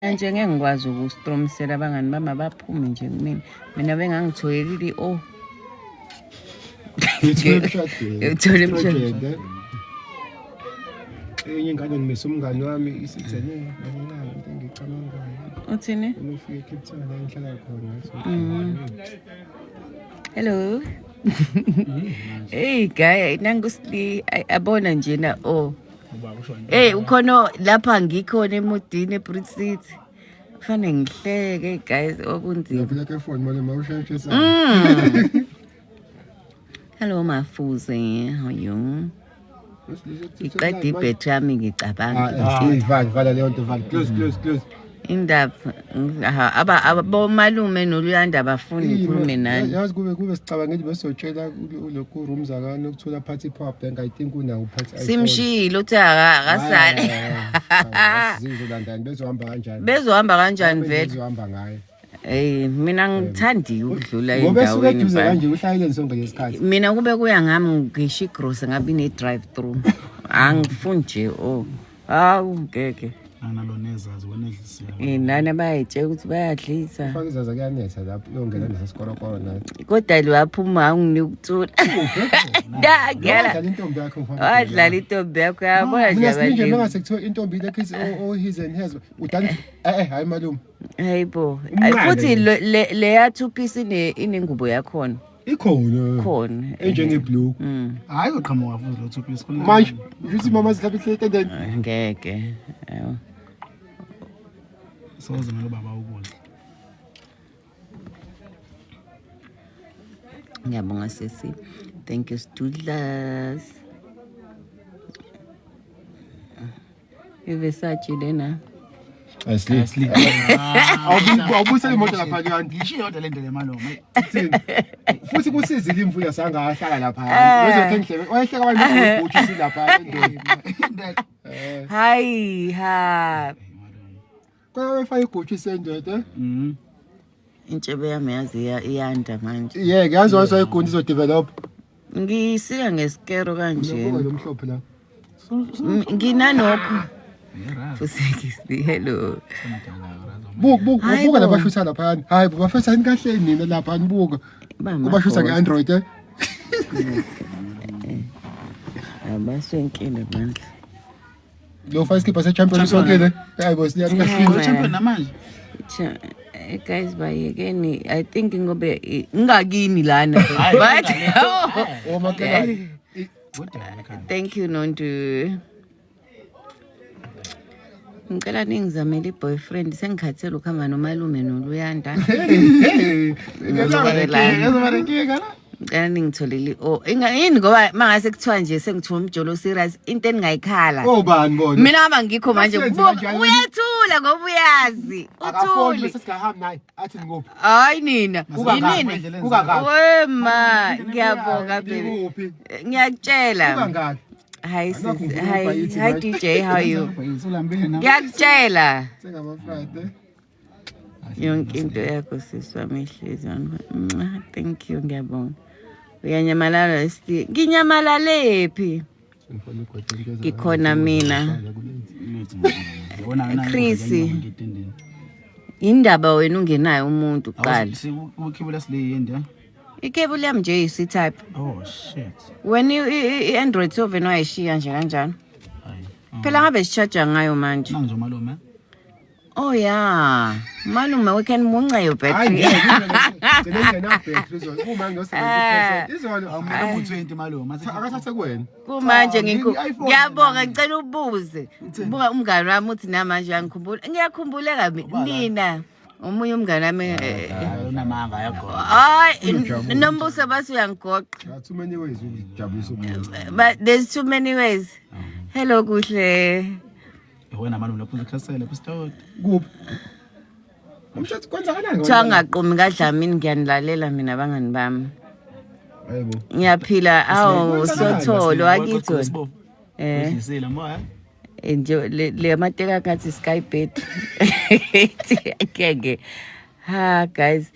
Nje ngeke ngikwazi ukustromsela abangani bami abaphume nje kumina. Mina bengangithoyelile Ngithole emshadweni. Enye ingane ngimisa umngani wami isithene ngalelanga into engicabangayo. Uthini? Ufike eCape Town la engihlala khona. Hello. Hey guy, nangusli abona nje na Hey ukhona lapha ngikhona emodini eBridge City. Kufanele ngihleke guys okunzima. Ngifika ke phone manje mawusheshe sa. Hello Mafuze, how are you? Iqeda ibhetri yami ngicabanga. Vala leyo nto vala. Close. Indaba abomalume noLuyanda abafuni ukukhuluma nani. Yazi kube sicabanga ngithi besizotshela lokhu room zakani ukuthola party pop then I think una uphathi iPhone. Simshilo uthi akasali. Sizolandana Bezohamba kanjani vele? Bezohamba ngayo. Mina ngithandi ukudlula endaweni. Ngoba suke duze endaweni. kanje uhlayele sonke lesikhathi. Mina kube kuya ngami ngisho igrocery ngabe ine drive through. Angifuni nje hawu ngeke. Analonezazi wenedlisiya. Nana bayitshela ukuthi bayadlisa. Faka izaza kuyanetha lapho uyongena nesesikolo nathi. Kodwa lo waphuma angini ukuthula. Ngiyala. Intombi yakho mfana. Wadlala intombi yakho yabona nje abanye. Mina abanye. sekuthiwa intombi le kids his and hers. Udani hayi malume. Hayibo. Futhi le ya two piece inengubo yakhona. Ikhona. Enjenge blue. Hayi uqhamuka futhi lo two piece khona. Manje uthi mama sihlaphe etendeni. Ngeke. Soze ngalo baba ukudla. Ngiyabonga sisi. Thank you Studlas. Iversace lena. Sleep. Awubuyisela imoto lapha kanti. Ngisho yodwa lento le maloma. Futhi kusizile imfuyo sangahlala lapha. Wezothe ngihlebe. Wayehleka abantu ukuthi silapha endweni. Hayi ha. Kwa wi-Fi igutshi sendoda. Intshebe yami yazi iyanda manje. Yeah, yazi wase igundi izo develop. Ngisika ngeskero kanje. Lo mhlophe la. Nginanokho. Fusekisi hello. Buka labashutha lapha. Hayi bafetha kahle nina lapha nibuka. Ubashutha ngeAndroid Abaswenkile manje. Lo fast keeper se-champion usongile. Hayi boss niyaqasile. Champion namanje. Guys bayekeni I think ngobe ngakini lana but thank you Nonto. Ngicela ningizamele iboyfriend sengikhathele ukuhamba nomalume noLuyanda. Ngicela ningitholele yini ngoba mangase kuthiwa nje sengithiwa umjolo serious into eningayikhala. Obani bona? Mina aba ngikho manje uyathula ngoba uyazi. Uthule bese singahamba naye athi ngophi? Hayi nina. Yinini? Ukangaka. Wema ngiyabonga baby. Ngiyakutshela. Ukangaka. Hi sis. Hi DJ, how are you? Ngiyakutshela. Sengama Friday. Yonke into yakho siswami ihlizwana. Thank you ngiyabonga. Uyanyamalala nginyamalale phi? Ngikhona mina. Chris. Indaba wena ungenayo umuntu uqala. Ukhibula sile yende. Ikebule yami nje isi type. Oh shit. When i-Android sove noyishiya nje kanjani? Phela ngabe sicharge ngayo manje. Manje malume. Oh yeah. Malume we can munca your battery. Ngena battery zona. Uma ngiyosebenzisa izona awumele u20 malume. Akathathe kuwena. Kumanje ngiyabonga ngicela ubuze. Buka umngane wami uthi namanje uyangikhumbula. Ngiyakhumbuleka nina. Omunye umngane wami unamanga yakho. Hayi nombuso basi uyangigoqa. Too many ways ukujabulisa umuntu. But there's too many ways. Hello kuhle. Wena malume lapho ukhasela episode. Kuphi? Umthetho kwenzakalani? Ngaqomi kadlamini ngiyanilalela mina abangani bami. Hayibo. Ngiyaphila sotholo wakithi. Ngisela moya. Nje le mateka kathi sky bed. Kenge. Ha guys.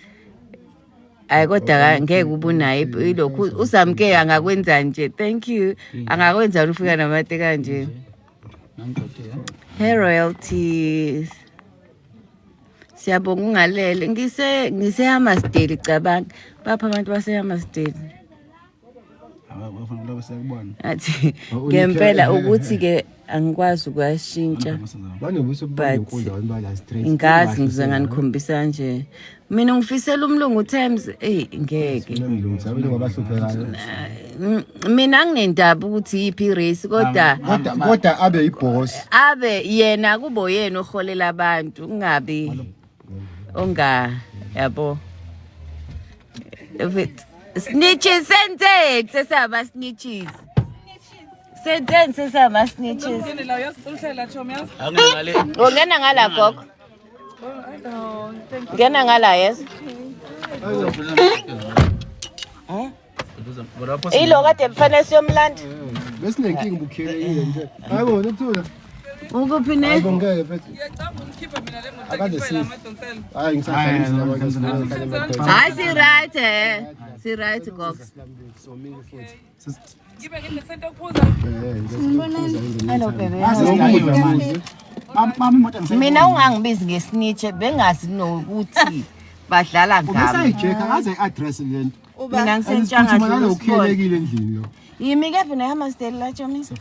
Kodwa ngeke ubunaye ilokhu usamke angakwenza nje. Thank you. Angakwenza ufika namateka nje. Hey royalties. Siyabonga ungalele. Ngise Hammersdale cabanga. Bapha abantu base Hammersdale. Awafuna sekubona. Athi ngempela ukuthi ke angikwazi ukwashintsha. Banobuso benkundla wembala straight. Ingazi ngize nganikhombisa nje. Mina ngifisela umlungu Times ngeke. Mina nginendaba ukuthi yipi race kodwa abe yiboss. Abe yena kubo yena oholela abantu ungabi yabo. Snitches sentence sesaba snitches. Sentence sesaba snitches. Ungena ngala gogo. Ngena ngala yes. Ilo kade mfanele siyomlanda. Besinenkingi bukhele nje. Hayibo ukuthula. Ukuphi ne? Ngeke mfethu. Akade si. Hayi ngisafisa nabantu. Hayi si right gogo. Ngibe nginesento okuphuza. Hello baby. Mama imoto ngisayibona. Mina ungangibizi ngesnitch bengazi nokuthi badlala ngami. Ubesayijeka ngaze i-address lento. Mina ngisentshanga nje ukhelekile endlini lo. Yimi kephi ne Hammersdale la Chomisa?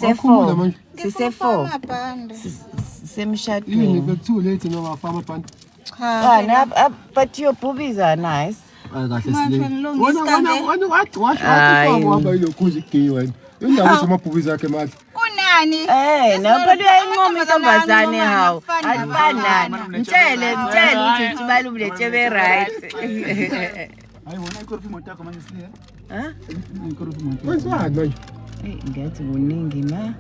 Wakhuluma Sise4. Semshadweni. Yini bekuthule lethi noma afama abantu. Cha, but your boobies are nice. Kahle sile. Wona wathi wahamba ilokhuzi igay wena. Indawo samabhubizi akhe manje. Kunani? Naphela uyayinqoma intombazane hawo. Alifanani. Mtshele ukuthi uthibala ubulethebe right. Hayi wona ikhorfi imoto yakho manje sile. Ikhorfi imoto. Wenzani manje? Ngathi kuningi ma.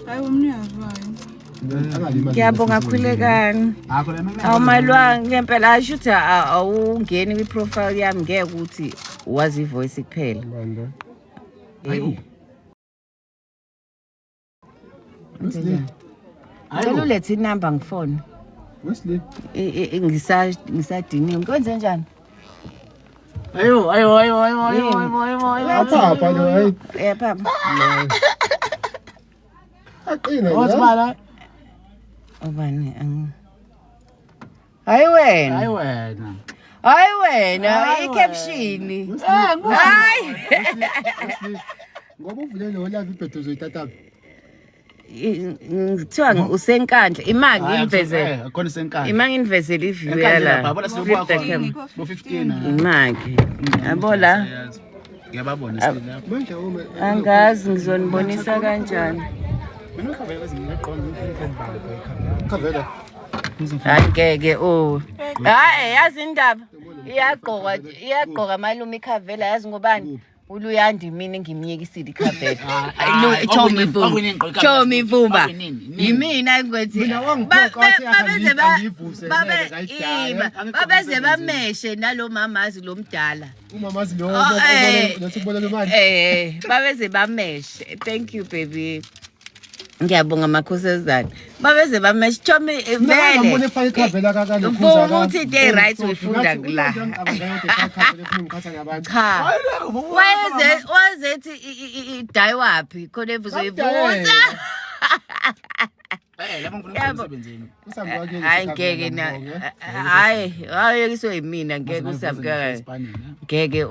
Hayi umnikazi wayo. Ngiyabonga khulekani. Akho la mina. Awumalwanga ngempela asho ukuthi awungeni kwi-profile yami ngeke ukuthi wazi ivoice kuphela. Hayi. Ngicela ulethe inamba ngifone. Wesley. Ngisadiniwe. Kwenze njani? Ayo. Apha lo hayi. Papa. Aqina. What's Obani Hayi wena i-caption. Hayi. Ngoba uvule lo live ibhedo uzoyithatha. Ngithiwa usenkandla imanga ingivezele. Khona senkandla. Imanga ingivezele iview yala. Babona sizokwakho bo 15. Imagi. Yabola. Ngiyababona sila. Manje uma Angazi ngizonibonisa kanjani. Mina ukhavela kwezinye eqonda ngikho khavela. Angeke hayi yazi indaba iyagqoka malume ikhavela yazi ngobani uluyandi mina ngimyekisile ikhavela Chomi Vumba yimina ngwethi babeze bameshe nalo mamazi lo mdala Umamazi lo lesibonela imali babeze bameshe. Thank you baby. Ngiyabonga makhosazana. Babeze bameshe Chomi vele. Ngibona efaka ikhavela kakade ukhuza ukuthi they right uyifunda la. Cha. Wayethi idayi wapi khona evuzoyivuza. laba ngifuna umsebenzini. Hayi ngeke na. Hayi ayekiswe yimina ngeke usabukeka. Ngeke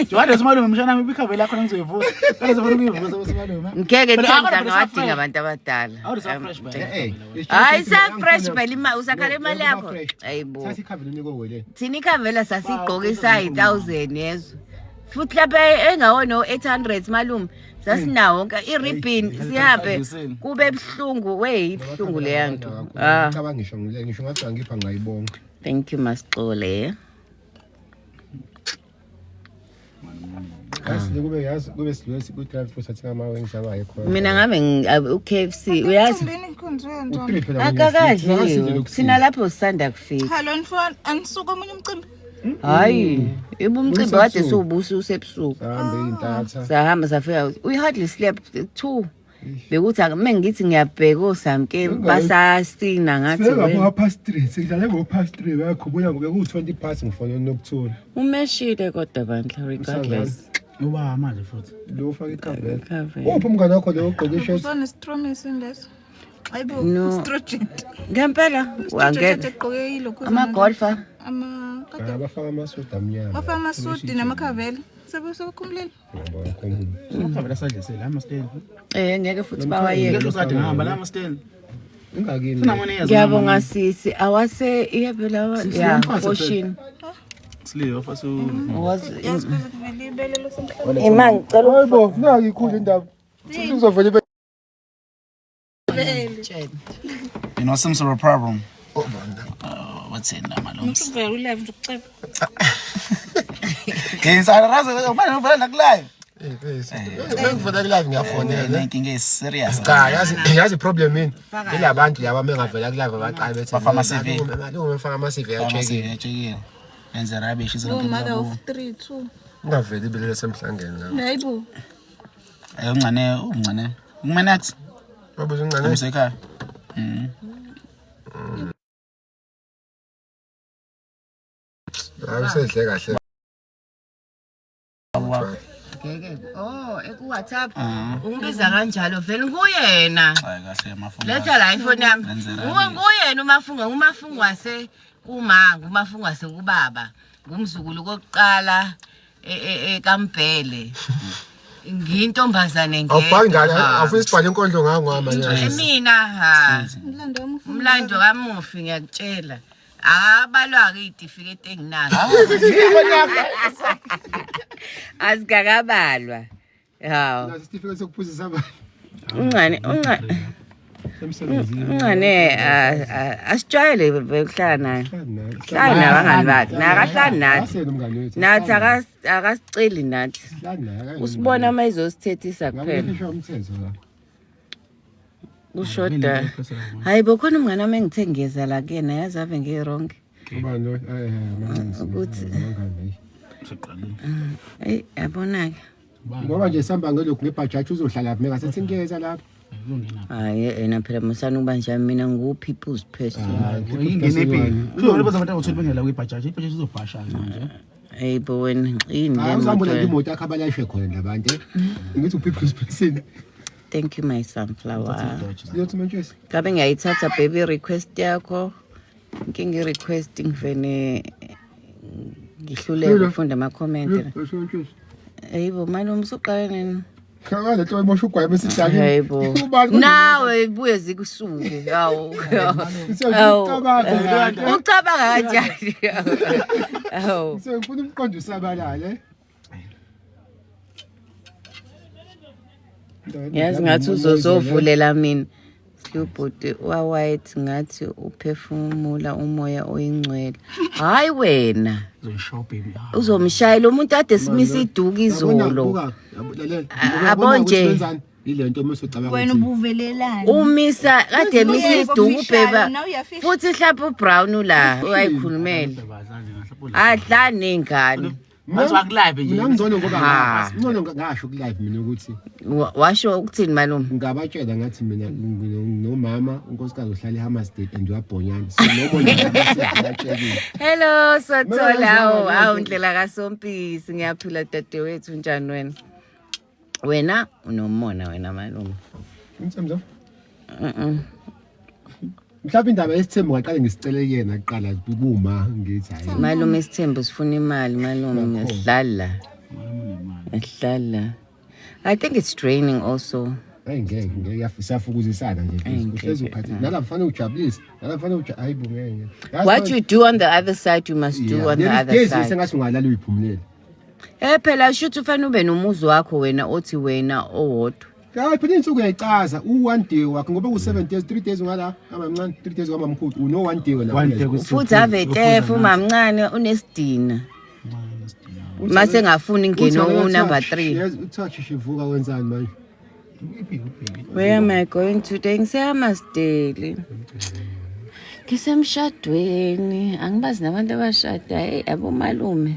Jwada simalume mshana mimi ikhavela khona ngizoyivuza. Phela zofuna ukuyivuza besimalume. Ngeke thenga ngawadinga abantu abadala. Hayi sa fresh phela usakhala imali yakho. Hayibo. Sathi ikhavela niko wele. Thina ikhavela sasigqokisa 1000 yezo. Futhi lapha engawona 800 malume. Sasinawo i-ribbon sihambe kube ebhlungu ibhlungu le yanto. Cabanga ngisho ngathi angipha ngayibonga. Thank you Masixole. Kube sidlulisi ku drive force athi ngama wings abaye khona. Mina ngabe u-KFC uyazi akakadli sina lapho sisanda kufika. Hello mfowethu anisuka omunye umcimbi. Hayi ibumcimbi wade sobusu usebusuku. Sahambe intatha. Sahamba safika we hardly slept 2. Bekuthi mengithi ngiyabheka osamke basasina ngathi wena past 3 sidlale ngo past 3 bayakhubuya ngobe ku20 past ngifona nokuthola. Umeshile kodwa bandla regardless. Uba manje futhi lo ufaka ikhavela. Uphi umngane wakho lo ugqoke ishirt? Usone stromisi ndeso. Hayibo, No. estrogen. Ngempela wangeke Egqoke ilokhu. ama-golfer Abafaka amasudu amnyama. Bafaka amasudi namakhavela. Sebekhumulile. Makhavela sadlesela ama-stand. ngeke futhi bawayeke Ngeke usade ngihamba la ama-stand. Ingakini. Sinamane yazi. ngiyabonga sisi awase iyabela ya Fortune Sliyo faso. Yazi kuvele ibele losemhlabeni. imang cela Hayibo, naki ikhulu indaba. Sizovela ibe You know some sort of problem. What's in that man? Uvela ulive nje ukuceba. Ngiyisala razo ubani uvela nakulive. ngivela live ngiyafonela. Inkinga eserious. Cha, yazi problem yini? Ilabantu laba mengavela live abaqala bethi Bafama CV. Malungu mfaka ama CV ya-check. Yachekile. Yenza rubbish No izonke mother labo. of 3 2. Ungaveli ibele semhlangeni la. Hayibo. Umncane. Umanex. Babuza ingane. Umsekhaya. Ayisedle kahle. eku-WhatsApp ungibiza kanjalo vele nguyena Hayi kahle amafoni. letha la ifoni yami Lenzela nguyena umafunga wase kumanga umafunga wase kubaba ngumzukulu kokuqala kaMbhele ngiyintombazane Awubhali ngane, awufuna isibhale inkondlo ngangwamanye. mina Umlando wamufu. umlando kamufi ngiyakutshela abalwa-ke iy'tifiketi enginazo azikakabalwa hawu Naso isitifiketi sokuphuzisa abantu. uncane asijwayele ukuhlala naye hlala nabangani bakhe nakahlali nathi Asena umngane wethu. nathi akasiceli nathi usibona uma izosithethisa kuphela Ngisho umthetho la. ushoda hayi bokhona umngane wami engithe ngiyeza la kuyena yazi ave ngironke Ubani lo? ukuthi eyi yabona-ke Ngoba nje sihamba ngelokhu ngebhajaji uzohlala phi ngasethi ngiyeza lapha. hayi yena phela musana ukuba njani mina ngu-people's person Kuyona bazabantu abatholi bengela kwibhajaji. Ibhajaji izobhasha manje. hayi bo wena yini Hayi le uzambona moto imoto yakhe abalayishe khona labantu. Ngithi upeople's person. thank you my sunflower Siyothi manje. ngabe ngiyayithatha baby request yakho ngingi-request ngivene ngihluleke ukufunda amakhomenti hayibo manje umsuqale nini Khanga le nto emosha ugwaye mesidake. hayibo nawe buye zikusuke hawu ucabanga kanjani hawu Ngifuna umqondo usabalale. yazi ngathi uzovulela mina ubhuti wa-white ngathi uphefumula umoya oyingcwele hayi wena Shopping. uzomshayela umuntu ade simisa iduku izolo abonje ile nto mesocabanga. Wena ubuvelelani. umisa kade emisa iduku ubheba futhi mhlawumbe ubrown la wayikhulumele adlani ney'ngane Manje wakulive nje. Mina ngizona ngoba Ha. ngizona ngasho ku live mina ukuthi washo ukuthini malume ngabatshela ngathi mina nomama unkosikazi uhlala eHammersdale and uyaBhonyana. So nomo nje hello Sothola awu ndlela kaSompisi ngiyaphila dadewethu njani wena unomona wena malume Ngitsemza. Mhlawumbe indaba yesithembu ngaqale ngisicele yena aqala kubuma ngithi hayi. malume isithembu sifuna imali malume sihlala I think it's draining also Ngeke yafukuzisana nje. Uhlezi uphathile. Nala mfana ujabulisa. Nala mfana hayibo ngeke. what you do on the other side you must do on the other side Sengathi ungalala uyiphumulele. phela shuthi ufanele ube nomuzi wakho wena othi wena owodwa Hayi phela insuku uyayicaza u1 day wakhe ngoba ku7 days 3 days ngala amamncane 3 days kwamamkhulu uno 1 day wena. 1 day futhi avetefu mamncane unesidina mase ngafuni ingeno number 3 Yes, utouch shivuka wenzani manje? where am I going today ngiseHammersdale ngisemshadweni angibazi nabantu abashada yabo malume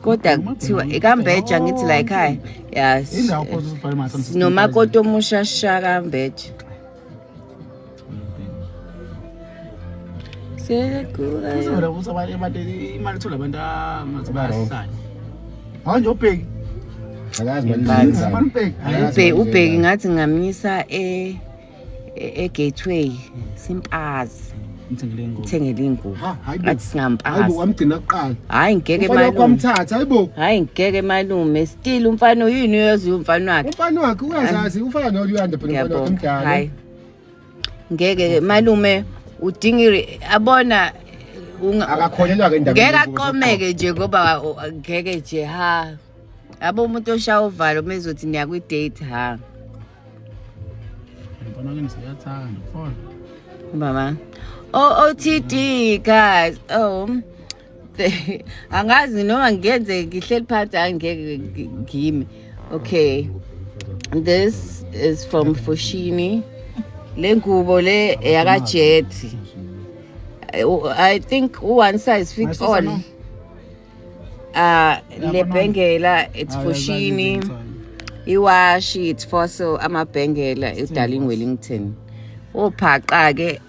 kodwa kuthiwa ikambeja ngithi la ekhaya yes Indawo photo sibhale manje. nomakoti omusha shaka mbeja sekula Uzobona ukuthi abantu imali ithola abantu angathi bayahlanya. Hawu nje ubheki. Ubheki ngathi ngamisa e-Gateway Simpazi ngithengele ingubo athi singampazi wamgcina kuqala hayi ngeke malume kwamthatha hayibo hayi ngeke malume still umfana yini uyazi umfana wakhe uyazazi ufana noLuyanda phela umfana wakhe omdala hayi ngeke malume udinga abona akakholelwa ke indaba ngeke aqomeke nje ngoba ngeke nje yabo umuntu oshaya uvalo mezothi niya kwi date mama OTD guys angazi noma ngenze ngihleli phansi angeke ngimi okay this is from Foschini lengubo le yakaJet I think one size fits all le bhengela it's Foschini iwashi it's for so amabhengela eDarling Wellington ophaqa ke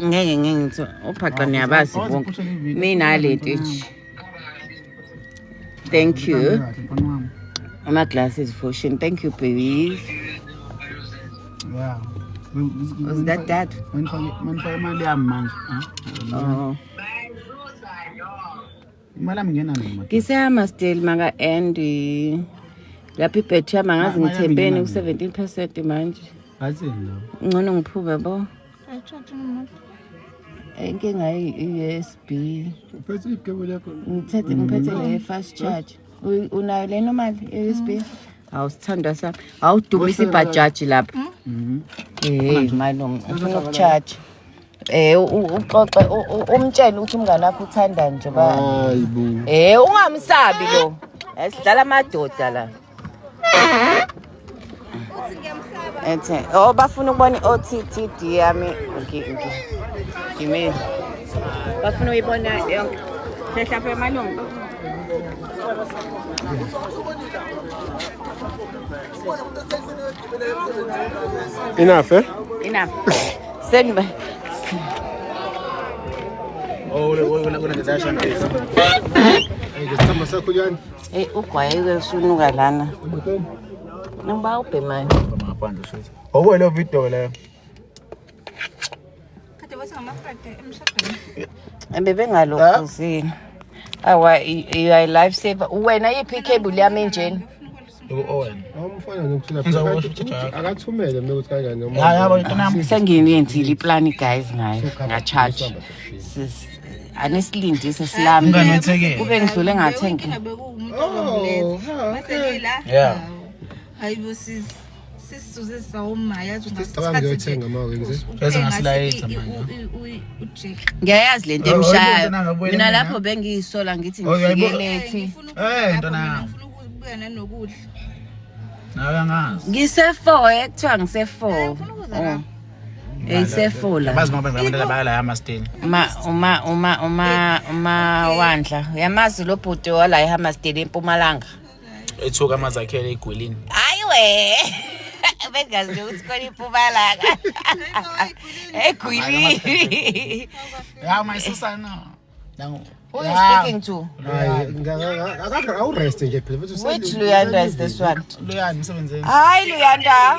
ngeke ngithi ophaqa niyabazi bonke mina leti thank you my glasses Foschini thank you babies yeah was that dad imali yami manje imali yami ngena noma ngisema still maka Andy lapha ibhethu yami angazi ngithembeni ku 17% manje athi lo ngcono ngiphume bo Ayithatha umuntu. inkinga USB uphethe igebe lakho ngiphethe le fast charge unayo le normal USB awusithanda sami awudumisa ibhajaji lapha malume ufuna ukucharge uxoxe umtshela ukuthi umngane wakho uthanda nje ba hayibo ungamsabi lo esidlala amadoda la ethe bafuna ukubona OTTD yami ngime bafuna uyibona yonke sehlapha malume enough enough send me wena dasha ngezi ngisithamba sakho yani ugwaye usunuka lana ngiba ubhemani amaphandle shothi okwelo video leyo Kade bese ngamafrade emshadweni. bebengalokuzini awa you are life saver wena yiphi cable yami enjeni Owen awumfana nokuthula akathumele ukuthi kanjani noma yabo nami sengiyenzile iplan guys ngayo ngacharge anesilindi sesilami kube ngidlule ngathenga Ngabe kuumuntu ozomletha. Mase la. yeah Hayibo sisuze sawuma yazi ngiyothenga ama-wings bese ngasilayetha manje uJack. ngiyayazi lento emshayo mina lapho bengiyisola ngithi ngifikelethe ntona Ngifuna ukubuya nanokudla. nawe angazi ngise4 ekuthiwa ngise4 eyise4 la bazi ngoba ngibalandela bayala yamastain uma wandla yamazi lo bhuti wala eHammersdale eMpumalanga ethuka amazakhele eGwelini ayiwe bengazi ukuthi khona iMpumalanga eGwelini ya mayisosana nangu who you speaking to awurest nje phela which Luyanda is this one Luyanda msebenzeni hi Luyanda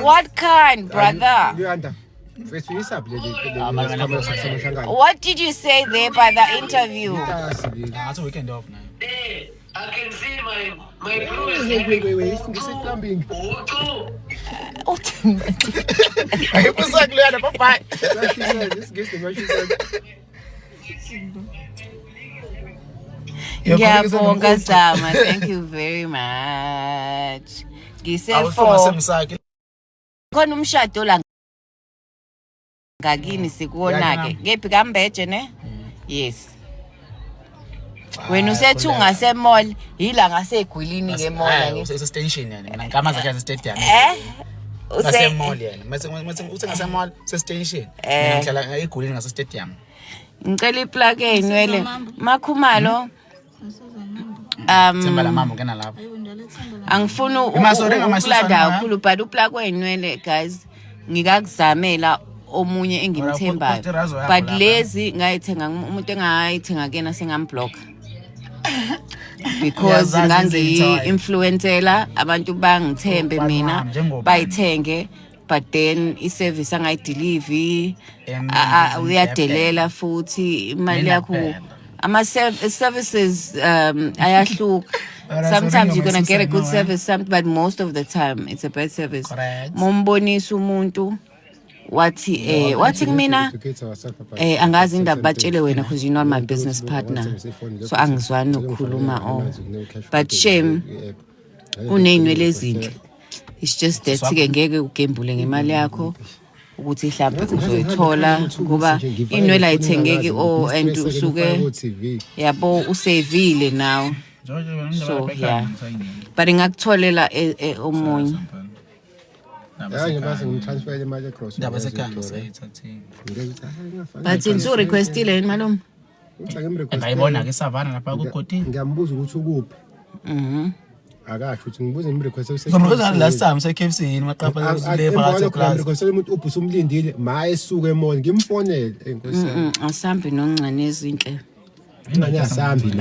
what kind brother Luyanda first uyisaphi leli what did you say there by the interview ngathi weekend off nayo I can see my bruise. ngiseplumbing ayiphusa kuluyanda bye ngiyabonga Zama thank you very much ngise4 semsaki khona umshado la ngakini sikuona ke ngephi kambeje ne yes wena usethunga semall yila ngaseGwilini ke mall use station yani mina ngamaza khe stadium use mall yani mase uthi ngase mall se station mina ngihlala eGwilini ngase stadium ngicela iplug enwele makhumalo Themba la mama ngena lapha angifuni ukulanda kakhulu but uplug wenwele guys ngikakuzamela omunye engimthembayo but lezi ngayithenga umuntu engayithenga kena sengamblock because ngangi-influencela abantu bangithembe mina bayithenge but then i-service angayidelivi uyadelela futhi imali yakho ama-services ayahluka. Sometimes you're gonna get a good service, but most of the time it's a bad service. Mombonisa umuntu wathi kumina angazi indaba batshele wena because you're not my business partner, so angizwani ukukhuluma but shame uney'nwele ezinhle. It's just that ke ngeke ugembule ngemali yakho ukuthi mhlawumbe uzoyithola ngoba inwele ayithengeki and usuke yabo usavile now. So yeah, but ngakutholela omunye but insu requestile yini malum ngayibona ke savana lapha ku Godini ngiyambuza ukuthi ukuphi akasho ukuthi ngibuze imrequest ngomroza last time se KFC yini maqapha le phakathi class request umuntu ubhusa umlindile maye esuke emall ngimfonele enkosini asambi noncane ezinhle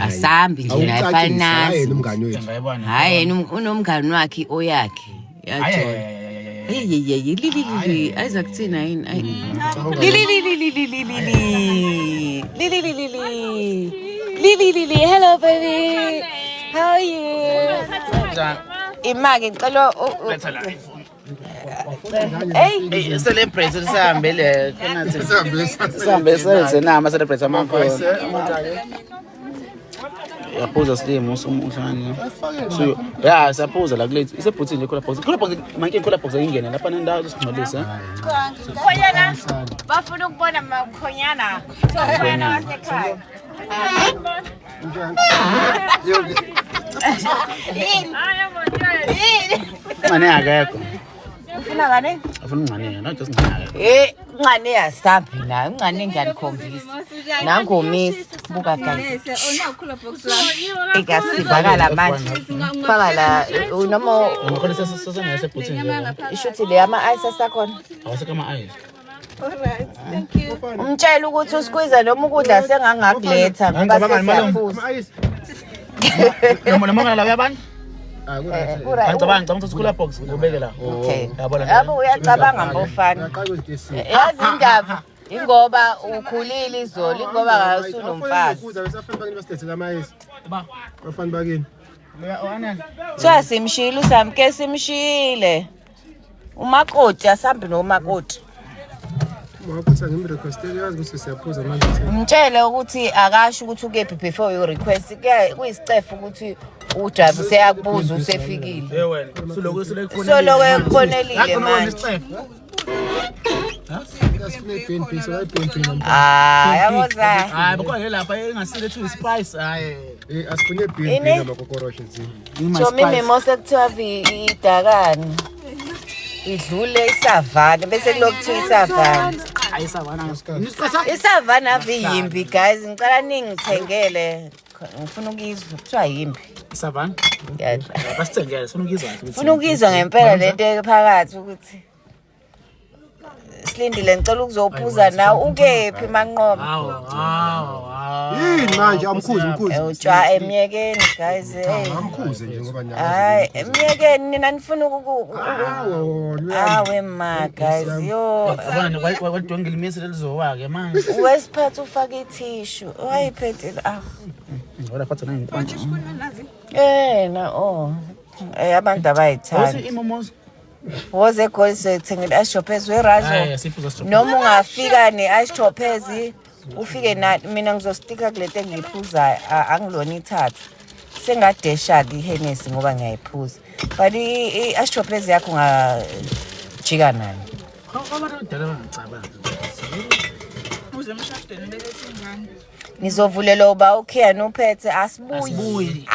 asambi nje ayifana umngani wethu hayi yena unomngani wakhe oyakhe yajona hey ayizakuthina yini Lili hello baby, how are you? Imake ngicela hey celebrate sihambe le khona sihambe senze nama celebrate amafoni yaphuza slim uhlangane so yeah saphuza la kuleti isebhuthini le box manje box ingene lapha nendawo zisingcolisa khonyana bafuna ukubona makhonyana khonyana wasekhaya ngane akekho ufuna ngane afuna ngane not just ngane ngane yasambi nayo ngane ngiyanikhombisa nangomisi buka guys ikasivakala manje faka la noma ukhona sesengayesebhuthini ishuthi le ama ice asakhona awaseka ama ice. Alright, thank you. Umtshela ukuthi uSqueezer noma ukudla sengangakuletha ngoba sesiyaphuza. Noma la yabantu? Ngicabanga ukuthi school box ngobeke la. Okay. Yabo uyacabanga mbofana. Yazi indaba ingoba ukhulile izolo ingoba akasunomfazi. Ba, bafana bakini. Cha simshile usamke simshile. Umakoti asambi nomakoti. Mawaphuza ngimrequest yazi ukuthi siyaphuza manje. Umtshele ukuthi akasho ukuthi ukephi before you request kuyisicefu ukuthi uJabu useyakubuza usefikile. wena. Soloko ekubonelile manje. Yaboza. Hayi bakho lapha engasile to spice hayi. Asifune bean namakokoroshe zini. So mimi mose kuthiwa idakani. Idlule isavana bese lokuthiwa isavana. Hayi savana. Isavana aviyimbi guys ngicela ningithengele ngifuna ukizwa kuthiwa yimbi. Savana. Yadla. Basithengele ufuna ukizwa. Ufuna ukizwa ngempela lento ephakathi ukuthi Silindile ngicela ukuzophuza nawe ukephi manqoba. Yini manje amkhuzi Utshwa emyekeni guys amkhuze nje ngoba nyazi. Hayi emyekeni nina nifuna awe ma guys yo Abana wadongela imisi lelizowake manje. wesiphatha ufaka itissue wayiphethe Wala phatha nani. na abantu abayithanda Wasi imomozo. woze goze thengela ashophez werazo Siphuza noma ungafika neashophez ufike na mina ngizostika kulete engiyiphuzayo angilona ithatha sengadesha iHennessy ngoba ngiyayiphuza but iashophez yakho ngajika nani Nizovulela uba okay nophethe asibuyi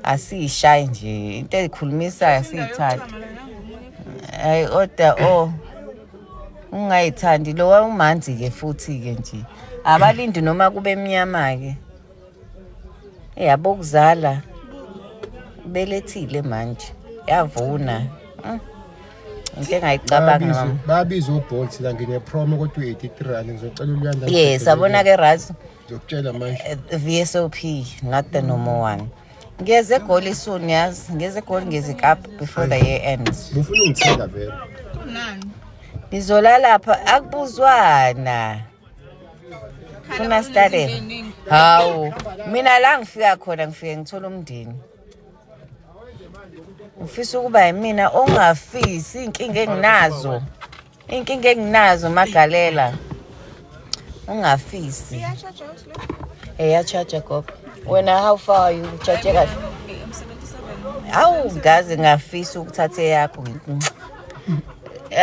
asishaye nje into ezikhulumisayo asiyithandi hayi oda ungayithandi lo umanzi ke futhi ke nje abalindi noma kube emnyama ke yabo kuzala belethile manje yavuna Into engayicabanga mama. Babiza uBolt la ngine-promo kodwa 83 rand ngizocela uLuyanda. Yes, abona ke Raz. Ngizokutshela manje. VSOP, not the normal one. Ngeze egoli soon yazi. Ngeze egoli ngezikapa before the year ends. Ufuna ungithenga vele. Ngizola lapha akubuzwana. Funa study. Hawu, mina la ngifika khona ngifike ngithola umndeni. Ufisa ukuba yimina ongafisi inkinga enginazo. Inkinga enginazo magalela. Ungafisi. Charge gogo. Wena how far are you charge kahle? I'm 77. Awu ngaze ngafisa ukuthathe yakho ngithi.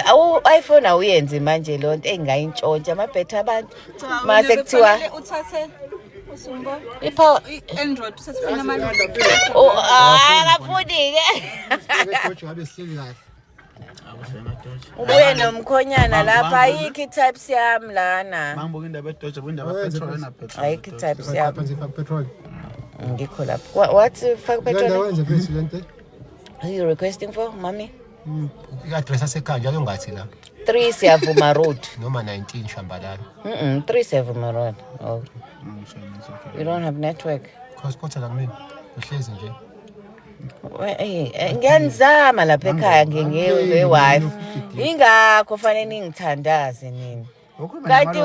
Awu iPhone awuyenzi manje lonto engayintshontsha amabhetri abantu mase kuthiwa Uthathe usumbo. ipower Android usasifuna amali. oh akafuni ke Kodwa ngabe sihleli kahle. ubuye nomkhonyana lapha ayikho types yami lana Mangibuka indaba eDoja, indaba petrol na petrol. ayikho types yami Phansi fak petrol. ngikho lapha what fuck Landa petrol wenze president. who you requesting for mommy I-address asekhaya njalo ngathi la. 3 Siyavuma Road Noma 19 Shambalala. 3 Siyavuma Road oh you don't have network Cross-porter la kumina. Uhlezi nje. Ngiyazama lapha ekhaya nge-wifi ingakho fanele ningithandaze nini kanti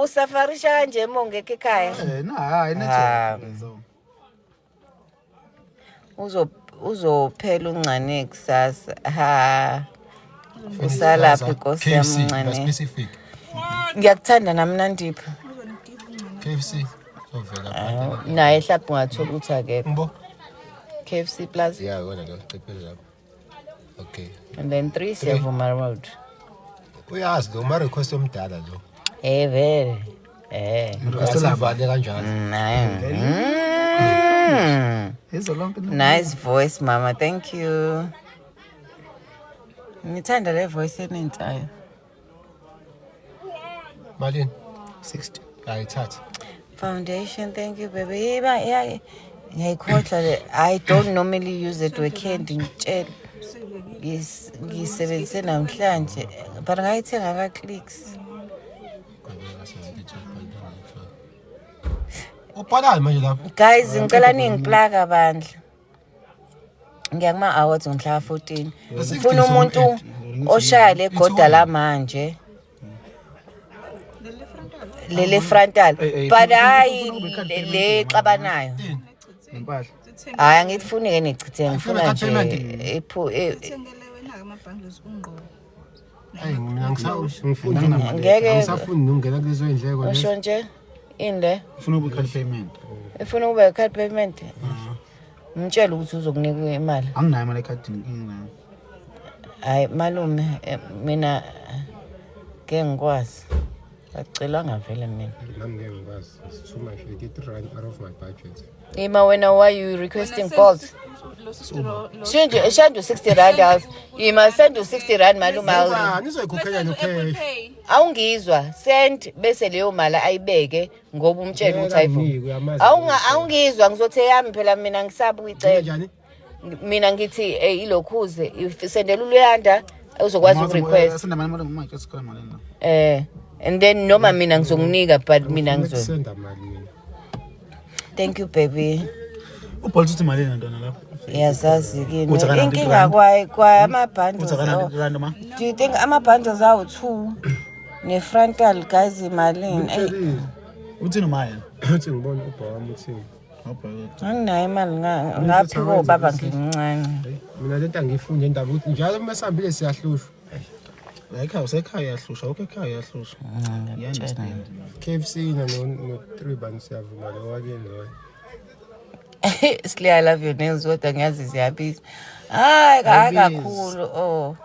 usafarisha kanje mongeke ekhaya Hayi network. uzophela uncane kusasa ha usalapha inkosi yami uncane specific. ngiyakuthanda nami Nandipho KFC. Sovela. naye hlapha ungathola ukuthi akekho Ngbo. KFC Plus Yeah, wona lo qiphela lapho. Okay. and then 3 Siyavuma Road Uyazi lo ma request omdala lo. vele Asivale kanjalo. Nice voice, Mama. Thank you. Ngithanda le voice enenzayo. Malini? 60. Ayithatha. Foundation, thank you, baby. Ngiyayikhohlwa le. I don't normally use it we candy ngitshela. Ngisebenzise namhlanje. But ngayithenga ka clicks. Ubhalani manje lapho? Guys, ngicela ningiplaka bandla. Ngiyakuma awards ngomhla 14. Ngifuna umuntu oshaya le goda la manje. Lele frontal. But hayi le xabanayo. Impahla. Hayi ngifuni ke nichithe ngifuna nje Thengele wena ama-bundles ungqo. Hayi mina ngifuni ngeke ngisafuni nokungena kulezo indleko lezo. usho nje inde Ufuna ukukhala payment. ifuna ube card payment. Ngitshela ukuthi uzokunika imali. Anginayo imali ekhadini nginayo. Hayi malume mina ke ngikwazi. Bacela ngavele mina. Nami ngeke ngikwazi. It's too much. 83 rand out of my budget. Ima wena why you requesting Bolt? Shandu 60 rand house. Ima send 60 rand malume. Nizoyikhokhela no cash. Awungizwa send bese leyo mali ayibeke ngoba umtshela ukuthi ayivumi. Awungizwa ngizothe yami phela mina ngisaba ukuyicela. Mina ngithi ilokhuze sendela uLuyanda uzokwazi ukurequest. Sendamali manje esikhona mali la. And then noma mina ngizokunika but mina ngizo. Senda mali mina. Thank you baby. Ubolt uthi imali nantona lapho. Yazazi kini. Inkinga kwa ama-bundles. Rand ma. Do you think ama-bundles awu 2 ne-frontal guys imalini? Uthini maya? Uthi ngibona ubaba wami uthini. Anginayo imali ngaphi kobaba ngimncane. Mina lento angifuni indaba ukuthi njalo uma sihambile siyahlushwa. Ekhaya usekhaya yahlusha, okay ekhaya yahlusha. Understand. KFC no 3 band siyavuma lo wakini lo. Sli I love your nails kodwa ngiyazi ziyabiza. Hayi kakhulu oh.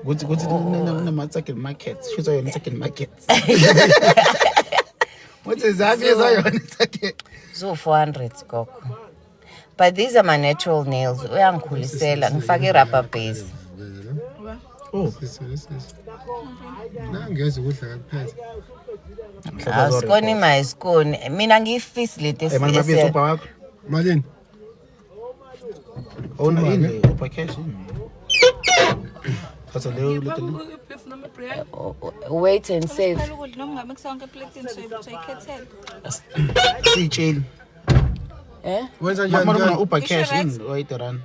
Kuthi nama-second market. Shisa yona second market. What is that? Yona second. So 400 gogo. But these are my natural nails. Uyangikhulisela ngifake i-rubber base. Oh, Nangeze ukudla kaphethe. Asikoni mayisikoni. Mina ngiyifisi leti manje babiza ubaba wakho. Malini? Oh no, indle upha cash. That's a little. Wait and save. Phela ukudla noma ngabe kusonke eplatini soyikhethela. Siyitsheli. Wenza Mama njani? Uber cash in oyiterani.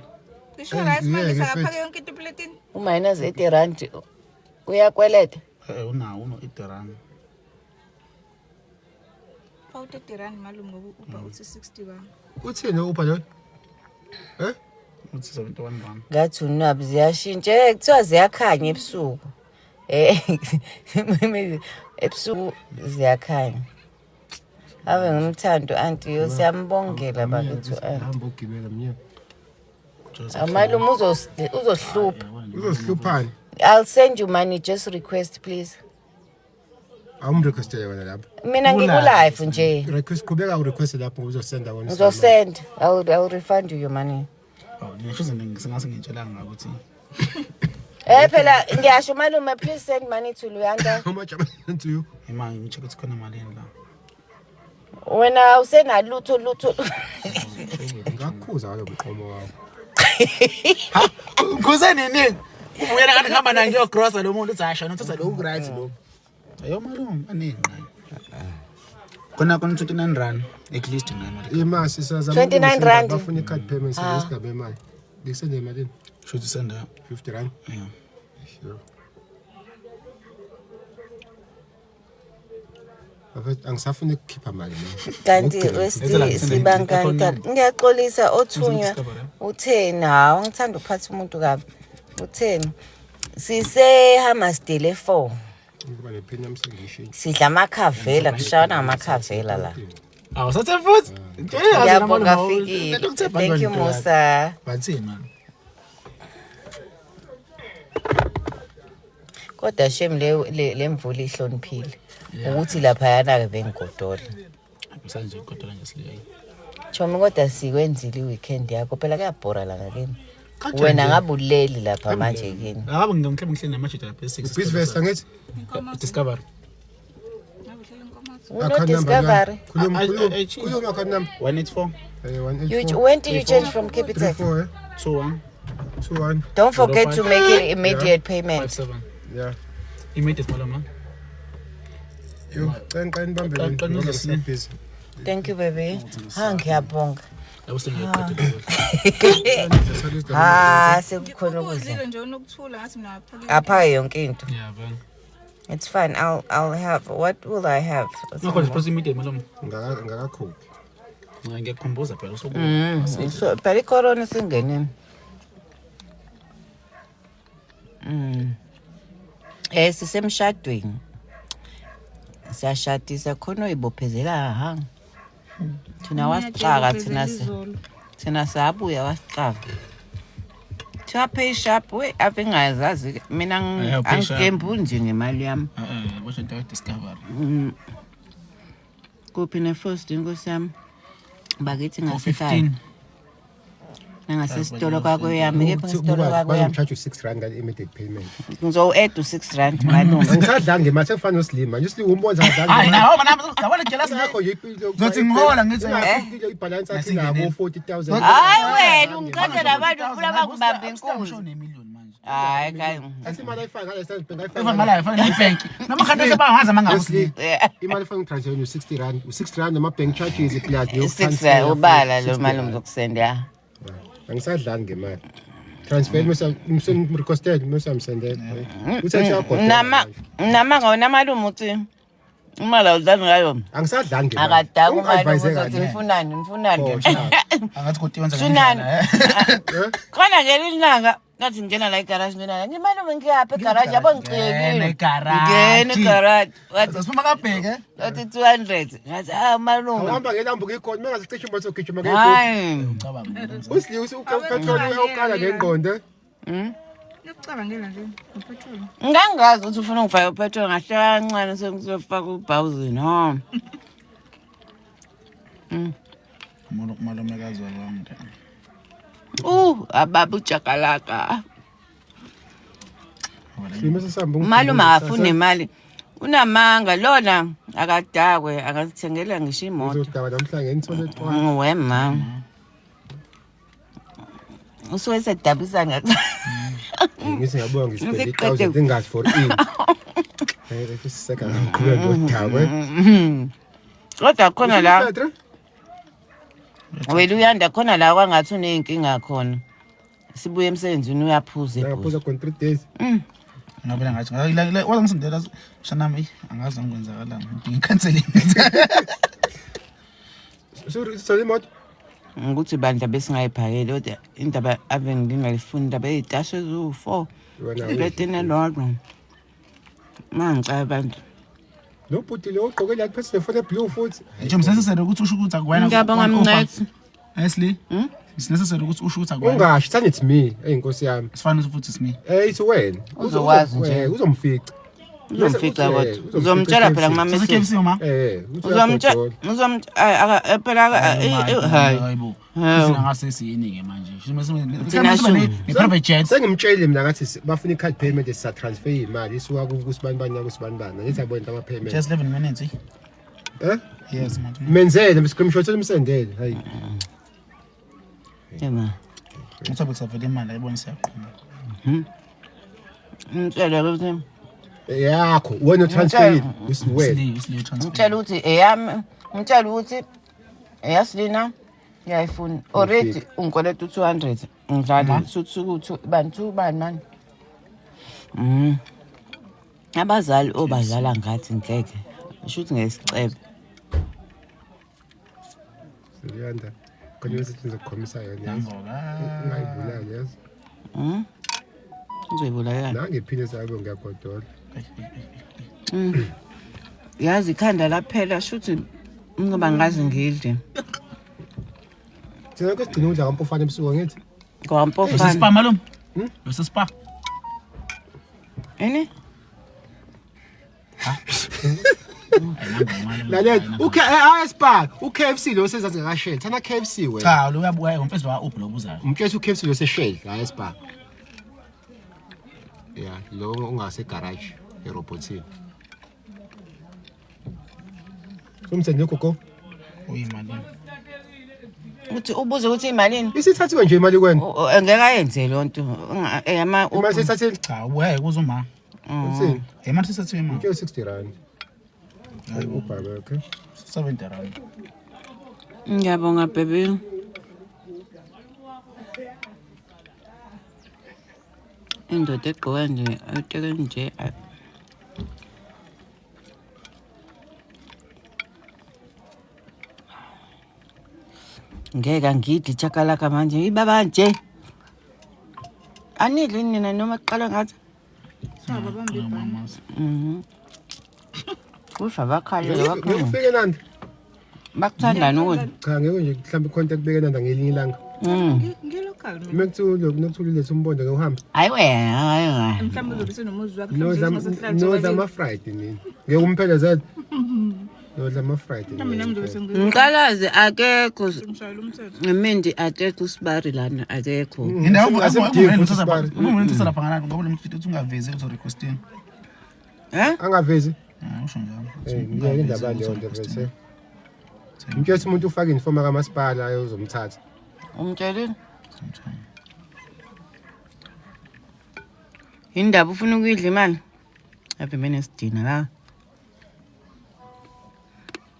Isho right manje sakaphaka yonke into eplatini. Uminus 80 rand. Uyakweleta? Unawo iterani. Awuthi dirani malume ngoba uba uthi 60 ba. Uthini Uber lo? Uthi 71 rand. Ngathi unabi ziyashintsha. Kuthiwa ziyakhanya ebusuku. Ebusuku ziyakhanya. Ave ngumthando anti siyambongela bakithi Hamba ugibela mnye. Malume uzohlupha. Uzosihluphani? I'll send you money, just request please. Awumrequestele wena lapha. Mina ngikulive nje. Request kubeka urequest lapho uzosenda wona. Uzosend. I'll refund you your money. Ngisho ngingase ngitshelanga ukuthi Phela ngiyasho malume, please send money to Luyanda. How much am I sent to you? imali ngicheck ukuthi khona imali la. Wena usenalutho. Ngakukhuza ngalo mqomo wakho. Kuze nini? Ubuyela kanti ngihamba naye ngiyogrossa lo muntu uthi asha nothatha lo right lo. Ayo malume aningi. Khona 29 rand at least ngemali. Imasi sazama 29 rand. Bafuna i-card payment sesigaba imali. Ngisende imali. Should send 50 rand. Yeah. Sure. Angisafuna ukukhipha mali mina. Kanti sibanganta ngiyaxolisa othunywa utheni hawo ngithanda ukuphatha umuntu kabi. Utheni sise Hammersdale 4. Ngoba le pen yami sengishiye. Sidla amakhavela kushayana amakhavela la. Awusathe futhi? Ngiyabonga fikile. Thank you Musa. Bathi man. Kodwa shem le mvula ihloniphile. Ukuthi lapha yana ke bengigodola. Msanje ugodola ngesiliya. Chomi kodwa sikwenzile iweekend yakho phela kuyabhora la ngakini. Wena ngabe uleli lapha manje kini. Akabe ngimhlebe ngihleli namashida lapha e6. Business angithi? Discover. Uno Discovery. Khuluma khona nami. 184 When did you change from Capitec? 21 Don't forget to make it immediate payment. 57. Yeah. Immediate malama. Yo, qani bambele. Busy. Thank you baby. Ngiyabonga. Sekukhona ukudla. Uzile nje unokuthula ngathi mina ngaphaka. Apha yonke into. Yeah, bang. It's fine. I'll have. What will I have? Ngakho nje phose immediate malama. Ngakakhuphi. Ngiyakhumbuza phela usuku. So phela icorona singenini. Sisemshadweni. Siyashadisa khona uyibophezela ha. Thina wasixaka thina sabuya wasixaka. Thiwa pay sharp we ave ngazazi mina angikembu nje ngemali yami. Washo into Discover. Kuphi ne first inkosi yami. Bakithi ngase5. Nangasesitolo kwakho yami kepha isitolo kwakho yami. Charge you 6 rand immediate payment. Ngizo add to 6 rand malume. Ngisadla ngemali sekufana noSlim manje uSlim umbona sadla. Hayi nawo mana yabona jealous Nakho yipilo. Ngathi ngihola ngithi ibalance athi nabo 40,000. Hayi wena ungiqedela abantu ufuna bakubamba inkunzi. million manje. Hayi kai. Asimali ayifaka ngale sibhenga Eva ngala ifana nebank. Noma khanda sebangaza mangabusi. Imali efana transfer you 60 rand. U60 rand ama bank charges plus yo 6 rand ubala lo malume zokusenda. Angisadlanga ngemali. Transfer requested musamsendela. Uthatha yakho. Nama ngona malume uthi imali awudlali ngayo. Angisadlanga ngemali. Akadaka umalume uthi nifunani. Angathi kodwa wenza Sunani. Khona ngelilanga ngathi ngena la egarage ngena. Ngimalume ngiyapha egarage yabo ngicekile. Ngene egarage. Wathi Siphuma kabheke. wathi 200. Ngathi malume. Uhamba ngelambo ngekhona mengazicishe umuntu ogijima ngeke. Hayi. Usli upetrol uyawukala ngengqonde. Ukucabangela nje upetrol. Ngangazi ukuthi ufuna ungifaka upetrol ngahlala kancane sengizofaka ubhawuzini ha. Malume kazwala wami. Ababu chakalaka. Simo sesamba. Malume afuna imali. Unamanga lona akadakwe akazithengela ngisho imoto. Uzodaba namhlanje ngithole ethwa. Wema. Usuwe sedabisa ngathi. ngithi ngiyabonga ngispend 1000 ingazi for in. Hey, kuseka kakhulu ngothawe. Kodwa khona la. Wena uyanda khona la kwangathi uneyinkinga khona. Sibuye emsebenzini uyaphuza ebhuza. Uyaphuza kon 3 days. Ngabona ngathi wazengisindela shanami angazi ngikwenzakalanga. Ngikhansele. Sorry moto. Ukuthi bandla besingayiphakeli kodwa indaba ave ngingayifuni indaba ezitashe zu4. Ibetene lodwa. Mangicela abantu. Lo bhuti lo ugqoke la phezulu for the blue futhi. Nje msesesele ukuthi usho ukuthi akuwena. Ngiyabonga mncethu. Ashley. Sinesesele ukuthi usho ukuthi akuwena. Ungashi thani it's me, eyinkosi yami. Sifanele futhi it's me. It's wena. Uzokwazi nje. Uzomfica. Uzomfica kodwa. Uzomtshela phela ngama message. Uzomtshela phela hayibo. Singase siyini ke manje. Private jet. Sengimtshele mina ngathi bafuna i-card payment sa transfer imali isuka kusibani kusibani. Ngithi abona ama payment. Just 11 minutes. Yes manje. Menzele screenshot elimsendele. Hayi. Yema. Mthobe kusavela imali ayibona siyaqhuma. Ngitshela ukuthi yakho wena transfer usiwena. ngitshela ukuthi eyami ngitshela ukuthi eyasilina ngiyayifuna already ungikoleta 200 ngidlala suthu bantu bani manje abazali obadlala ngathi ngeke sho ukuthi ngesicebe Siyanda konke sizokhomisa yona ungayibulali yazi uzoyibulala nangephile sabe ngiyagodola yazi ikhanda laphela sho ukuthi ngoba ngazi ngidle Thina kusigcina udla kampofana ebusuku ngithi kwampofana Spa malum. Spa. Ene Lalela spa uKFC lo sezazi ngashell thana KFC wena Cha lo uyabuya umfezi wa Uber lobuzayo umkhetho uKFC lo seshell la spa Yeah lo ungase garage eRobotsini Umsebenzi gogo uyimali uthi ubuze ukuthi imalini isithathiwe nje imali kwena ngeke ayenze lonto ama imali sithathile cha uyaye kuzuma uthini imali sithathiwe imali ke 60 rand hayi ubaba okay 70 rand ngiyabonga baby indoda egqoka nje ayiteke nje ngeke ngidi chakalaka manje ibaba nje anidli nina noma qala ngathi Saba bambe ibhani. kusha bakhalele ufike nandi bakuthandana ukuthi cha ngeke nje mhlawumbe contact beke nanda ngelinye ilanga Ngilocal mina. mekuthulo nokuthulile umbondo ke uhambe hayi wena hayi Mhlawumbe uzobe senomuzi wakho. no zama Friday nini ngeke umphelezele no zama Friday Mina ngizobe sengizobe ngikalazi akekho ngishayela umthetho. ngimindi akekho usibari lana akekho indawo Asemdivu umuntu usibari. umuntu lapha ngana ngoba lo muntu uthi ungaveze uzo requesting angavezi usho njalo ngeke indaba leyo nto bese mkhetho umuntu ufaka informa kamasipala ayozomthatha umtsheleni indaba ufuna ukuyidla imali apha mina sidina la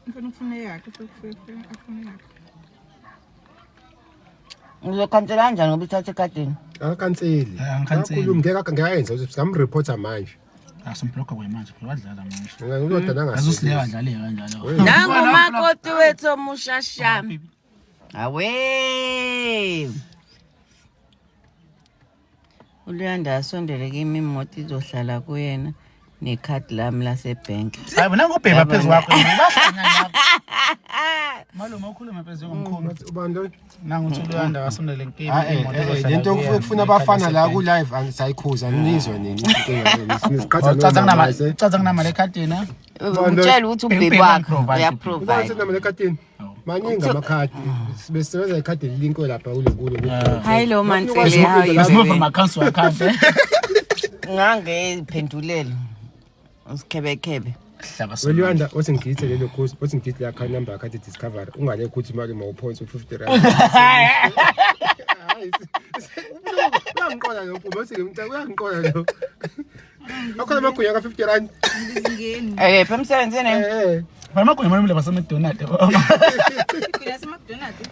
Ngifuna ukufuna yakhe afuna yakhe. uzokhansela kanjani ngoba ithathe ekadeni akakanseli Angikhanseli. kakhulu ngeke ngayenza ukuthi samreporta manje asombloka manje wadlala manje ngoba nanga azusileya wadlale kanjalo nangumakoti wethu omushashama awe uLuyanda asondele kimi imoto izohlala kuyena nekhadi lami lasebhenki hayi bona ngobheba phezulu kwakho bashanya lapho malume ukhuluma phezulu ngomkhulu ubani nangu uThulanda wasondele nkini lento ukufuna abafana la ku live angisayikhuza nizwe nini isikhathi ucaza kunamali ekhadini utshela ukuthi ubhebi wakho ubani uyaprovide senamele ekhathini maningi amakhadi sibesebenza ikhadi linkwe lapha kulekulo hayi lo mansele hayi move from account account ngangephendulele usikhebekhebe Weluyanda othi ngithe lelo course othi ngithi la account number yakhe discover ungale ukuthi imali mawuphonse u50 rand uyangiqola lo bese ngimcela uyangiqola lo. Akhona amagunya ka 50 rand. Ngizingeni. Emsebenzini. Amagunya manje basa McDonald's. Ngiyasa McDonald's.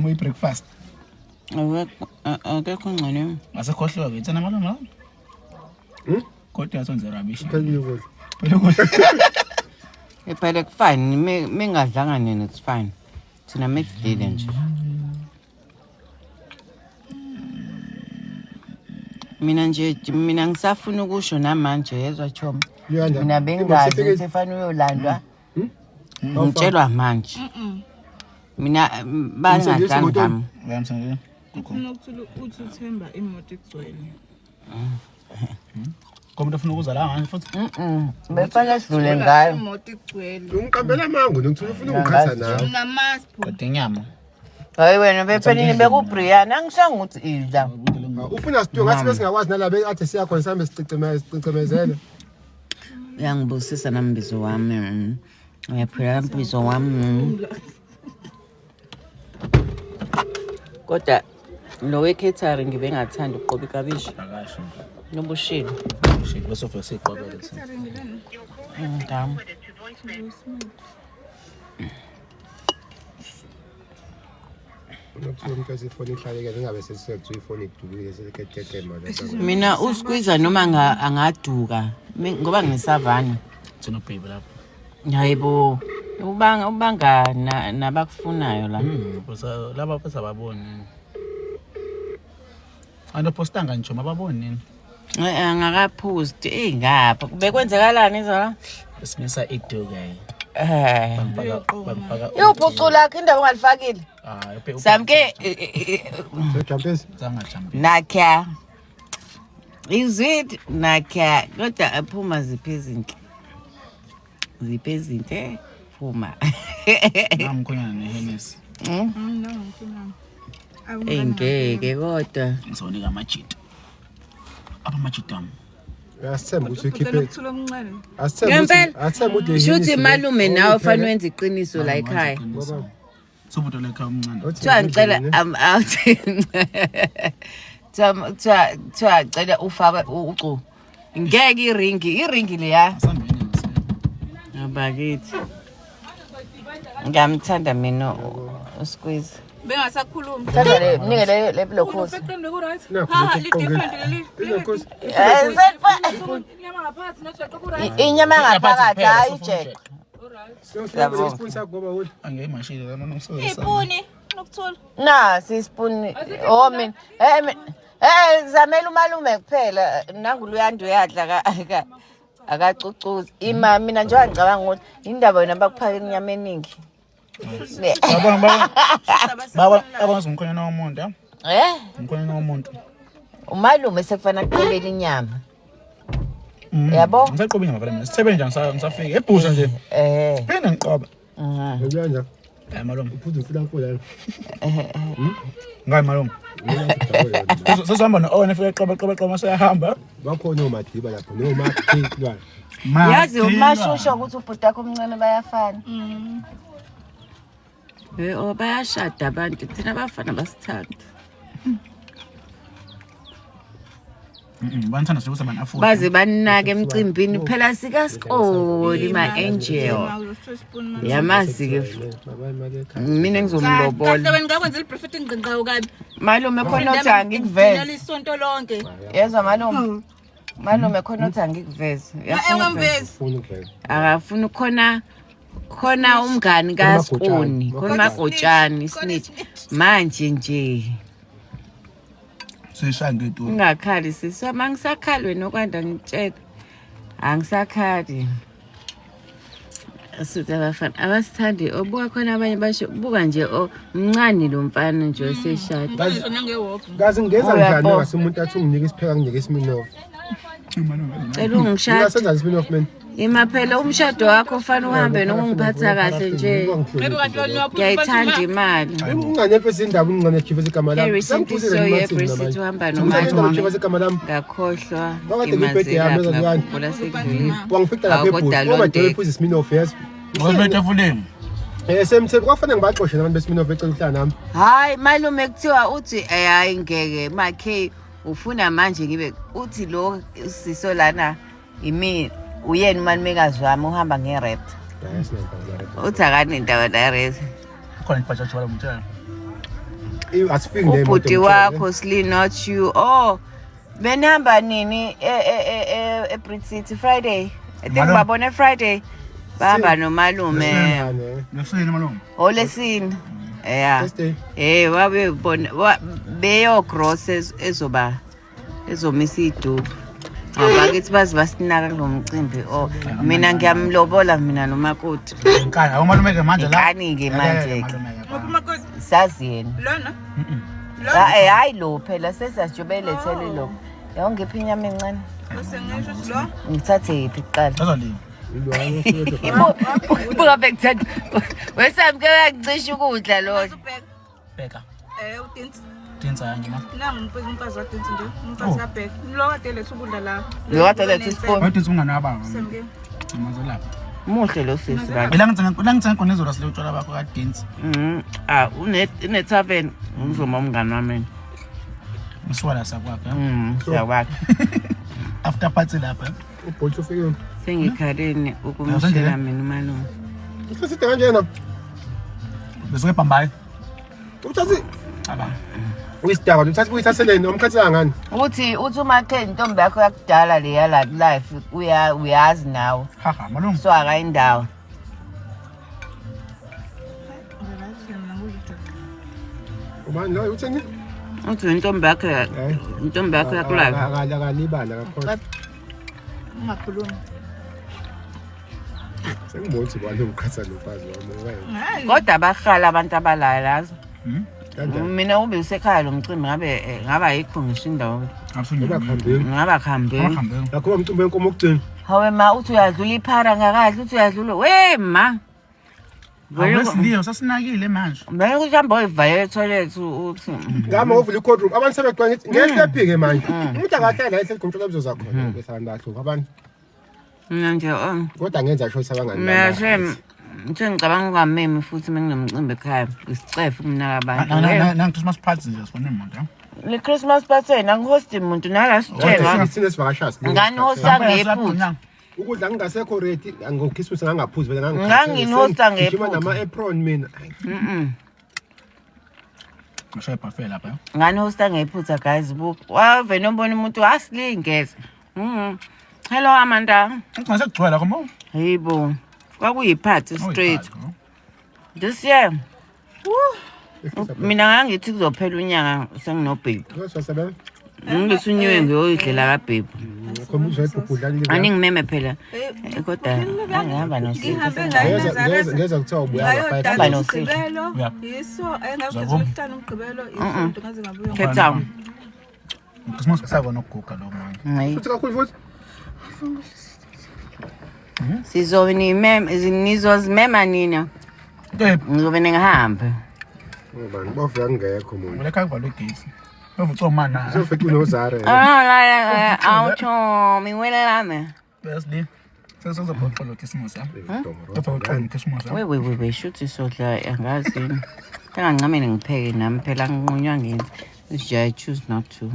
Muy breakfast. Akekho ngcono. Asekhohliwa ke tsena malunga. Kodwa sonze rubbish. Phela ukudla. Phela kufine mingadlanga nini it's fine. Thina mekudile nje. Mina ngisafuna ukusho namanje yezwa Choma. Mina bengazi ukuthi efana uyolandwa. Ngitshelwa manje. Mina bangadlanga. Ngiyamsangela. Ufuna ukuthi uthemba imoto igcwele. Komuntu ufuna ukuza la manje futhi. Befana sidlule ngayo. Imoto igcwele. Ungiqambela mango ngithula ufuna ukukhatha nawe. Ngamaspo. Kodwa inyama. Hayi wena bephenini bekuBrian angishanga ukuthi idla. Ufuna sidwe ngathi bese ngakwazi nalabe athi siya khona sihambe sicicemezele. Uyangibusisa nambizo wami. Uyaphila nambizo wami. Kodwa lo we-catering ngibengathanda uqoba ikabishi. Akasho. Nobushilo. Shit bese ufike siqobele thina. Ngam. Ukuthi umuntu esifoni ihlaleke ngingabe sesisethi ifoni idukile sekekeke manje. Mina uSqueezer noma angaduka ngoba ngisavana. Thina baby lapho. Hayibo. Ubanga nabakufunayo la. Bese laba bese ababoni. Ando postanga nje mababoni nini? Angakapost ngapha bekwenzekalani izolo? Esimisa iduka. Bangifaka. Yophucula lakho indawo ungalifakile. Samke Jampesi. Zangajampi. nakya. Izwit nakya kodwa aphuma ziphi izinto. Ziphi izinto phuma. Namkhonyana neHennessy. Engeke kodwa. Ngizonika amajita. Amajitami. Asithemba ukuthi ukhiphe. Ukuthula omncane. Asithemba ukuthi Shuthi malume nawe fanele wenze iqiniso la ekhaya. Sobuto lekha omncane. Kuthiwa ngicela out. Kuthiwa ngicela ufake ucu. Ngeke iringi leya. Asambeni ngise. Abakithi. Ngiyamthanda mina uSqueeze. Bengasakhuluma. Thanda nikele leblockhouse. Useqende ku right. Ha li different leli. Inyama ngaphansi nojeqe ku right. Inyama ngaphakathi hayi ujek. Siyabona isipuni sakho ngoba wena. Angeke mashile lana nomsebenzi. Ipuni nokuthula. Na sisipuni mina. Zamela umalume kuphela nangu luyanda uyadla akacucuza. Mina nje ngicabanga ukuthi indaba yona bakuphaka inyama eningi. Baba ngumkhonyana womuntu, umkhonyana womuntu. Umalume sekufana kuqobela inyama. Yabo? Ngisaqoba inyama vele mina. Sithebe njani ngisafika ebhusha nje. Phela ngiqoba. Ngiyanja. Hayi malume. Uphuza ufuna Ngayi malume. Sesihamba no-Owen efika eqoba seyahamba. Bakhona omadiba lapho nomakhilwana. Yazi umashusho ukuthi ubhuti wakho omncane bayafana. Bayashada abantu thina abafana basithanda. Banthanda ukuthi abantu afuthi. Baze banake emcimbini phela sikaSikoli ma-angel. Yamazi ke mina ngizomlobola. Kahle wena ngakwenza iprofit ngqinqawo kabi. Malume khona uthi angikuveze. Isonto lonke. Yezwa malume khona uthi angikuveze. Akafuna khona umngani kaSikoni, khona uMagotshani snitch. Manje nje sishaya ngedumo. Ungakhali sisi, mangisakhali wena okwanda ngitshela. Angisakhali. Asuthi abafana abasithandi obuka khona abanye basho buka nje omncane lo mfana nje oseshada. Ngazi ngeza njani ngasumuntu athi unginike isipheka nginike isiminofu. Cela ungishade. Ngasenza isiminofu mina. Imaphela umshado wakho ufana uhambe nokungiphatha kahle nje. Ngiyayithanda imali. Ungane phese indaba ungane khive igama lami. Sengiphuze nje uhamba nomali. Ngakhohlwa imazela ngakhumbula sekudlule. Wangifika lapha ebhuti. Uma nje iphuze isiminofu yes. Ngibethe fuleni. Semthe kwafanele ngibaxoshe nabantu besiminofu ecela uhlala nami. Hayi malume kuthiwa uthi hayi ngeke makhe ufuna manje ngibe uthi lo siso lana imi uyena umalumekazi wami uhamba ngerap uthi akanendaba direct khona ibhajaji wala umtshela asifiki nje ubhuti wakho Sli not you benihamba nini eBrit City Friday I think babone Friday bahamba nomalume lesini malume olesini wabebona beyo grosses ezomisa idubu abakithi bazi basinaka kulomcimbi mina ngiyamlobola mina nomakoti enkani awumalume ke manje la ke manje sazi yena lona hayi lo phela sesiyajubelethele lo yongiphi inyama encane usengisho ukuthi lo ngithathe yiphi iqala azolini buka bekuthatha wesami ke uyangicisha ukudla lo bheka uTinsi Tinsa nje ma nangu umfazi waTinsi nje umfazi kabheka lo kade lethu ukudla la lo kade lethu isipho wathi unganaba semke mazela muhle lo sisi bani elangithenga khona izolo sile utshwala bakho kaDinsi une tavern ngizoma umngani wami mswala sakwakhe siyakwakhe after party lapha ubhotsho ufike sengikhaleni ukumshela mina umalume usithe kanjena besuke eBhambayi uthathi aba uyisitaka uthathi uyithatheleni omkhathela ngani uthi umakhe intombi yakho yakudala le yala life uyazi nawe haha malume so akayindawo ubani lo utheni uthi intombi yakho yakulayo akalibala kakhulu ungakhulumi sengibona ukuthi bani umkhathela umfazi wami kodwa bahlala abantu abalayo lazo mina ube usekhaya lo mcimbi ngaba yikho ngisho indawo ngaba khambe lakho umcimbi wenkomo okugcina hawe ma uthi uyadlula iphara ngakahle uthi uyadlula we ma Awesindiyo sasinakile manje. Manje kuhamba oyivaye etoilet uthi ngama uvula i-code room abantu sebegcwa ngithi ngehlephi ke manje umuntu akahlala ehleli control ebizo zakho bese abantu abantu mina nje kodwa ngenza sure sabangani mina nje ngicabanga ungameme futhi menginomcimbi ekhaya isicefe kumnaka abantu na Christmas party nje sifuna imuntu le Christmas party nangihost umuntu nala sitshela sine sivakashasi ngani hosta ngephutha ukudla ngingasekho ready ngokhiswisa ngangaphuzi vele nganginosta ngephutha nama apron mina Mashaya buffet lapha ngani hosta ngephutha guys book wave nombona umuntu asilingeze hello Amanda ngase kugcwala komo hayibo kwakuyiphathi straight this year mina ngangithi kuzophela unyaka senginobaby ngisunywe ngiyoyidlela kababy aningimeme phela kodwa ngihamba nosipho ngeza kuthiwa ubuya hamba nosipho yiso engakuhlala umgqibelo izinto ngaze ngabuya Cape Town Christmas kusabona ukuguga lo manje futhi kakhulu futhi sizobe nizozimema nina ngizobe ngihambe ngibani bafika ngekho umuntu uleka kuvalwe igesi bavuthwa mana sofika unozare awucho miwelelame besli sesizobhoxa lo Christmas yabo Christmas we shoot isodla angazi kangancamene ngipheke nami phela nginqunywa ngithi I choose not to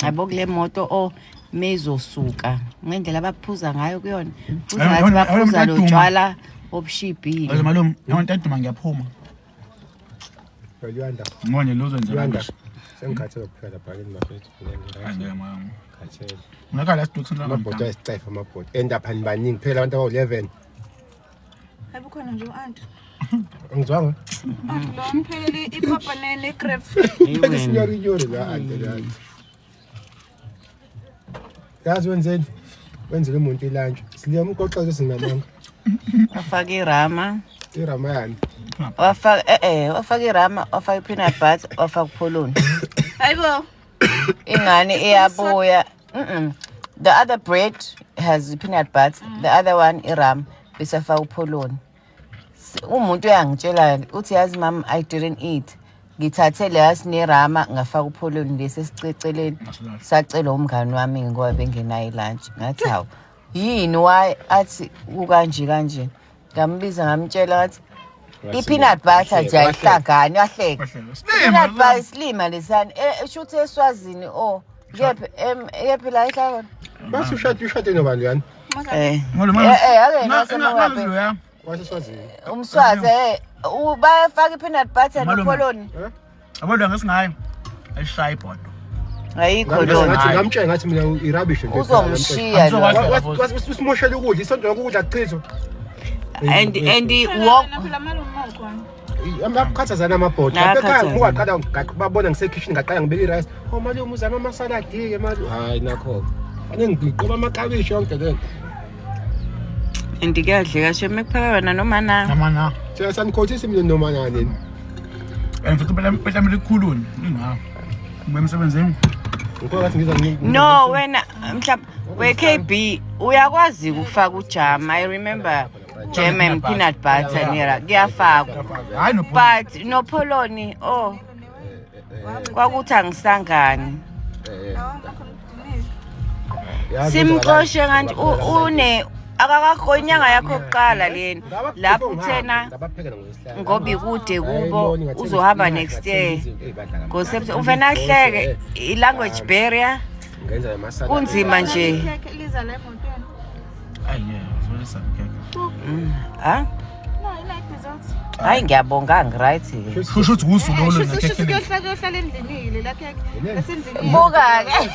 abokule moto mezosuka ngendlela abaphuza ngayo kuyona uzathi baphuza lo tshwala obushibhile malume yonke eduma ngiyaphuma Yolanda ngone lozenza Yolanda sengikhathele kuphela bhakeni mafethu ngeke mama khathele ngakala sidukisana amabhodo ayisicefa amabhodo endaphani baningi phela abantu abawu11 ayibukhona nje uanti ngizwanga lo mpheli ipapa nene crab isinyorinyori la ande yazi wenzeni wenzele umuntu ilunch siliya umgoxazo sinamanga afaka irama yani wafaka irama wafaka peanut butter wafaka upholoni hayibo ingane eyabuya the other bread has peanut butter the other one irama bese afaka upholoni umuntu uyangitshela uthi yazi mama I didn't eat ngithathe leyasi nerama ngafaka upholoni lesi siceceleni sacela umngani wami ngoba bengenayo lunch ngathi hawo yini why athi ukanje ngambiza ngamtshela ngathi I-peanut butter nje ayihlangani yahleka. Peanut butter islima lesana. Eshuthi eSwazini yephi la ehlala. Basi ushade nobani yani? Waseswazini. Umswazi bayafaka i-peanut butter nopoloni. Abona ngesingayo. Ayishaya ibhodo. Ayikho lona. Ngamtshela ngathi mina irubbish nje. Uzomshiya lo. Wasimoshela ukudla isonto ukudla chitho. And walk. Amkhathazana amabhodo. Ekhaya ngiyaqala babona ngise-kitchen ngaqala ngibeka i-rice. Oh malume uzama amasaladi ke malume. Hayi nakho. Anengiqoba amakabishi yonke le. Ndikadle kashe mekuphaka wena noma na. Noma na. Thina sanikhothisa mina noma nani. Futhi phela milikhuluni. Ngawo. Ngibemsebenzeni. No, wena mhlawumbe we-KB uyakwazi ukufaka ujam. I remember jam and peanut butter nera kuyafakwa. But no poloni kwakuthi angisangani. Simxoshe kanti une akakakhonyanga yakho oqala leni lapho uthena ngoba ikude kubo uzohamba next year ngoSeptember ufena ahleke i-language barrier kunzima nje hayi ngiyabonga right kusho ukuthi usuku lo Uyohlala endlini la keke. Esendlini. buka ke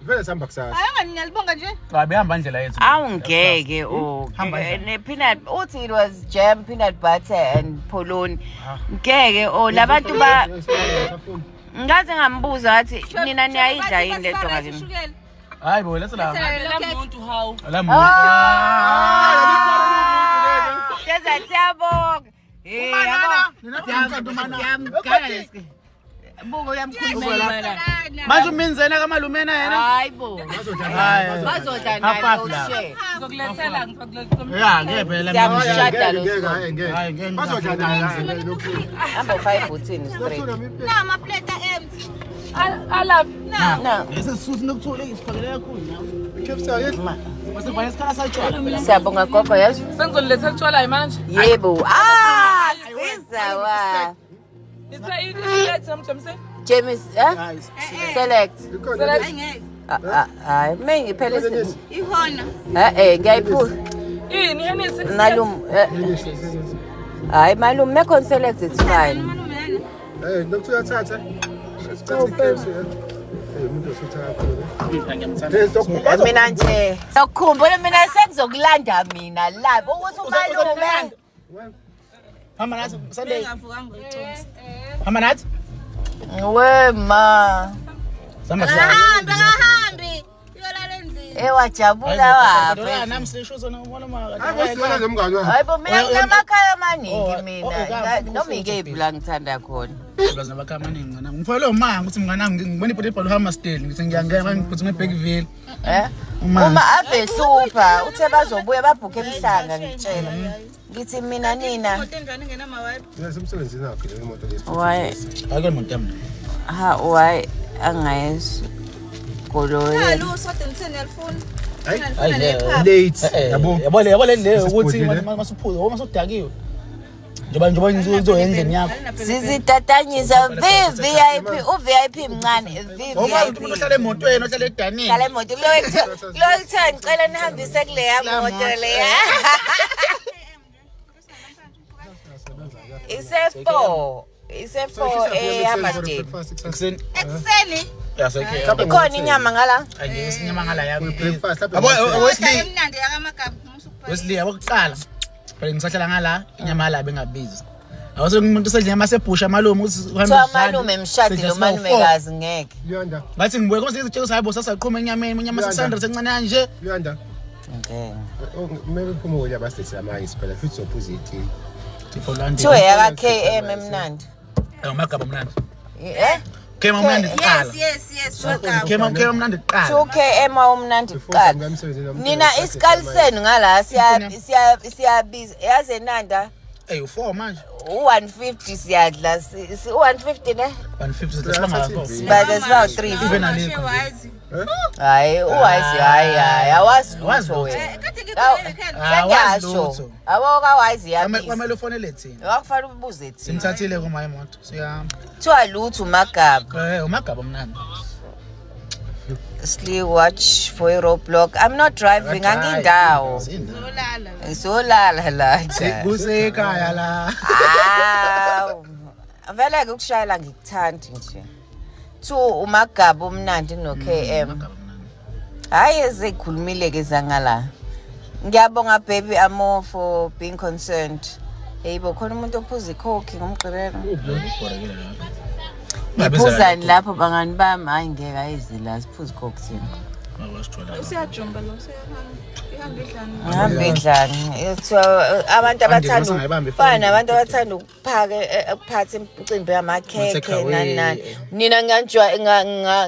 Vele sihamba kusasa. Hayi ngiyalibonga nje. Cha behamba indlela yethu. awungeke ne-peanut uthi it was jam, peanut butter and poloni ngeke labantu ngaze ngambuza ngathi nina niyayidla yini le nto ngakini Hayi bo let's la. Lamuntu how. La muntu. Siyabonga. Buko uyamkhuluma. Manje uminzena kamalumena yena. Hayibo. Bazodla nayo share. Ngizokulethela Ya ngeke phela mina. Siyamshada lo. Hayi ngeke. Bazodla nayo. Hamba 5 buthini straight. Nama plate empty. Alapha. No. Esisuthi nokuthola isiphakele kakhulu nawe. Kepsa yini? Masibhaya isikhala satshwala. Siyabonga gogo yazi. Sengizoletha utshwala manje. Yebo. Sizawa. James, select. Hayi, mengiphela Ihona. ngiyayiphuza. Yini Henisi? Malum. Hayi malum mekho select it's fine. Lokuthu uyathatha. Mina nje. Ngikukhumbula mina sekuzokulanda mina live ukuthi umalume. Hamba nathi Sunday. Ngavukanga uChonsi. Hamba nathi. Wema. Samba Kahambi. Yolala endlini. Wajabula wapi? Nami sisho zona ubona maka. Hayi nomngane wakho. Hayibo mina nginamakhaya amaningi mina. Noma ikephi la ngithanda khona. Bazi nabakhaya amaningi ngana. Ngifole umanga ukuthi mnganami ngibona ibhodo ebhalwe Hammersdale ngithi ngiyangena ngiphuthuma eBackville. Uma ave super uthe bazobuya babhuke emhlanga ngitshela. Ngithi mina nina. Imoto enjani ngenama wipe? Yasemsebenzini wakhe le moto lesi. Why? Akho umuntu yami. Why angayesi koloye. Hallo, sote ngitheni yalifuna. Late. Yabo. Yabo le ukuthi masuphuza uma sokudakiwe. Njoba ngizoyenza yakho. Sizitatanyisa VIP uVIP mncane VIP. Umuntu ohlala emotweni ohlala edanini. Kale moto lokuthe ngicela nihambise kule yamoto leya. Ise4 Hammersdale. Ekseni. Ekseni. Yasekhe. Ikhona inyama ngala? Ayike inyama ngala yakho. Breakfast lapha. Yabo Wesley. Emnandi yakamagabu umusuphela. Wesley yabokuqala. Phela ngisahlala ngala inyama la bengabizi. Awuse umuntu osedla inyama sebhusha malume ukuthi uhambe. Cha malume emshadi lo malumekazi ngeke. Uyanda. Ngathi ngibuye konke izitshelo sayibo sasaqhuma enyameni inyama 600 sencane kanje. Uyanda. Okay. Kumele uphume uya basithi amanye siphela futhi sophuza ithini. Thiwe yaka KM emnandi. Amagaba mnandi. KM mnandi kuqala. Yes. KM mnandi kuqala. 2KM umnandi kuqala. Nina isikaliseni ngala siyabiza yaze nanda Hey, u4 manje. U150 siyadla u150 ne 150 lesimanga. sibaza siba 3 Ibe nalikho. hayi uwise hayi awazi Wazi lutho lutho. wena sengasho aboka wise yapi Kwamele ufonele thina. wakufanele ubuze thina Simthathile kuma imoto. Siyahamba. kuthiwa lutho umagaba Umagaba mnandi. Sleep watch for a roadblock. I'm not driving, angindawo. Ngizolala la. Kusekhaya la. Vele ke ukushayela ngikuthandi nje. 2 umagaba omnandi no KM. Hayi ezikhulumile ke zangala. Ngiyabonga baby Amo for being concerned. Hayibo khona umuntu ophuza ikhokhi ngomgqibelo. Iphuzani lapho bangani bami hayi ngeke ayizila siphuza ikhokhi thina. Usiyajumba lo ihamba idlana. Ngihamba idlana. Abantu abathanda fana abantu abathanda ukuphatha imicimbi yamakhekhe nani. Nina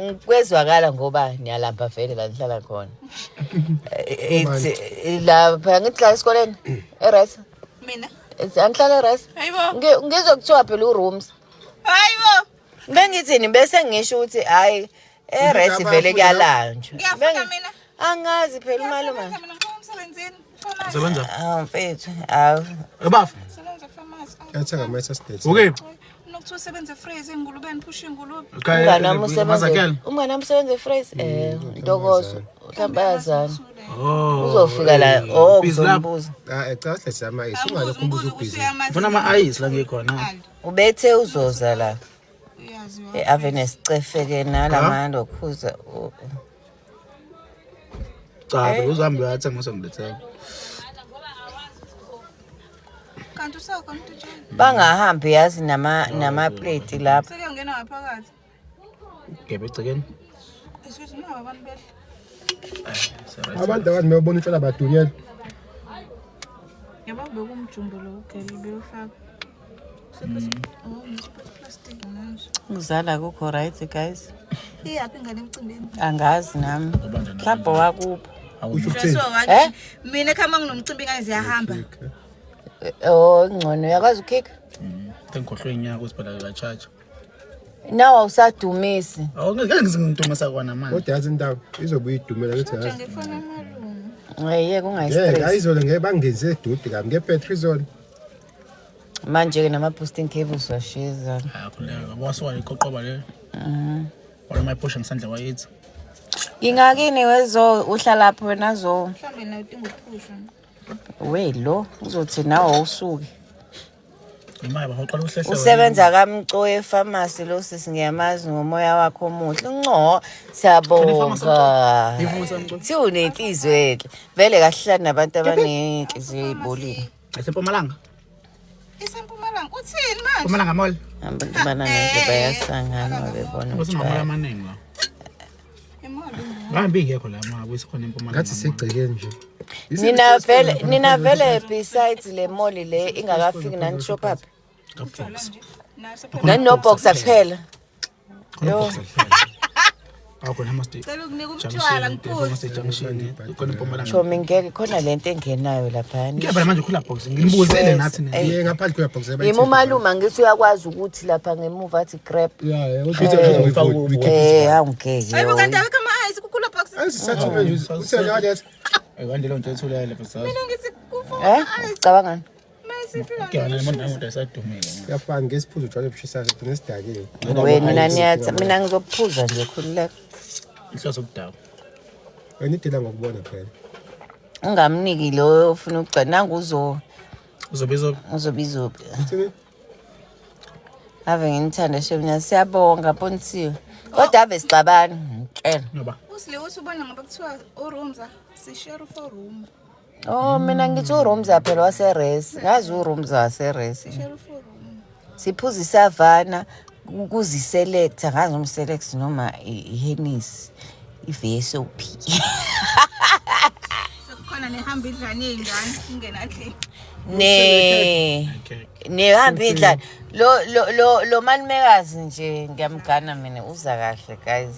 ngikwezwakala ngoba niyalamba vele la nihlala khona. Lapha ngihlala esikoleni eRes. Mina. Angihlala eRes. Hayibo. Ngizokuthiwa phela urooms. Hayibo. Bengithini bese ngisho ukuthi hayi eRes vele kuyalanjwa. Ngiyafuna mina. Angazi phela umalume. Mina ngikho umsebenzini. Sebenza. Mfethu. Awu. Ebafu. Sebenza pharmacy. Yathenga ama estate. Okay. Unokuthiwa usebenza freeze engulubeni phusha ingulube. Umngane wami usebenza efreeze Ntokozo mhlawumbe ayazana uzofika la ngizombuza Cha sihle sama ice ungalokho umbuzo ubhizi. Ufuna ama-ice la ngikhona. ubethe uzoza la Uyazi ave nesicefe ke nalamanda okhuza Cha, uzohamba uyathenga usengilethela. kanti usakho mtutshela. bangahambi yazi nama plate lapha Seke ungena ngaphakathi. Gebe egcekeni. Excuse me abantu behle. Abantu abanye mebona utshela badunyela. Yabo bekumjumbo lo ugeli beyofaka. Plastic manje. ngizala kukho right guys Iyaphi ngane emcimbini? angazi nami mhlawumbe wakupho So wathi mina khama nginomcimbi ngane ziyahamba. Ngcono uyakwazi ukhika Ngikhohlwe inyaka usibhala la charge. nawe awusadumisi Ngeke ngizingidumisa kwana manje. Kodwa yazi indawo izobuya idumela ukuthi yazi. Ngifuna amalume. yeke kungayistress Ayizole ngeke bangenze edude kabi ngepetrol zone. manje ke nama boosting cables washiza Khuleka wasuka iqoqoba le. Wala mayiphusha ngisandla wayithi. ingakini wezo uhlala lapho wena zo Mhlambe nayo udinga ukuphusha. we lo uzothi nawe usuke Imali baqala uhlehla. usebenza kamco epharmacy lo sisingiyamazi ngomoya wakho omuhle unco siyabonga thi unenhliziyo enhle vele kahlala nabantu abanenhliziyo ezibolile Esempumalanga. Isempumalanga uthini manje? Mpumalanga mall. abantu abananje bayasangana bebona Kusemamala amaningi la. Imali. Ngambi ngekho la ma kusikhona impumalanga. Ngathi sigcekeni nje. nina vele besides le mall le ingakafiki nani shop up nani no box kuphela yo Awukho must. Cela ukunika umthwala ngiphuze. Junction. Khona impumalanga. chomi ngeke khona lento engenayo lapha Ngiyabona manje ukhula box ngilibuzele nathi nini. Ye ngaphandle kuya box yaba. yimi umaluma ngithi uyakwazi ukuthi lapha ngemuva athi grab awungeke Hayibo kanti akho ama-ice kukhula box. Ayisathu manje uthele yaletha. Ayikandi lo nto ethula lapha sasa. Mina ngithi kufa cabangani mayisifika. Kuyona imoto esadumile. Yafana ngesiphuzo ujwayele ubushisa nesidakile. wena niyatha mina ngizophuza nje khululeka Ihloso kudawo. Wena idila ngokubona phela. ungamniki lo ufuna ukugcina nanguzo Uzobizo uzobizo Uthini? ave ngimthanda shemnya siyabonga ponisiwe kodwa ave sixabana ngitshela noba. Usile usubona ngoba kuthiwa urooms sishare for room. mina ngithi urooms phela waseRes ngazi urooms waseRes Share for room. siphuza isavana kuziselect ngazi umselect noma iHennis iVSOP Sekukhona nehamba idlana yezingane ungena endlini. nehamba idlala lo manimekazi nje ngiyamgana mina uza kahle guys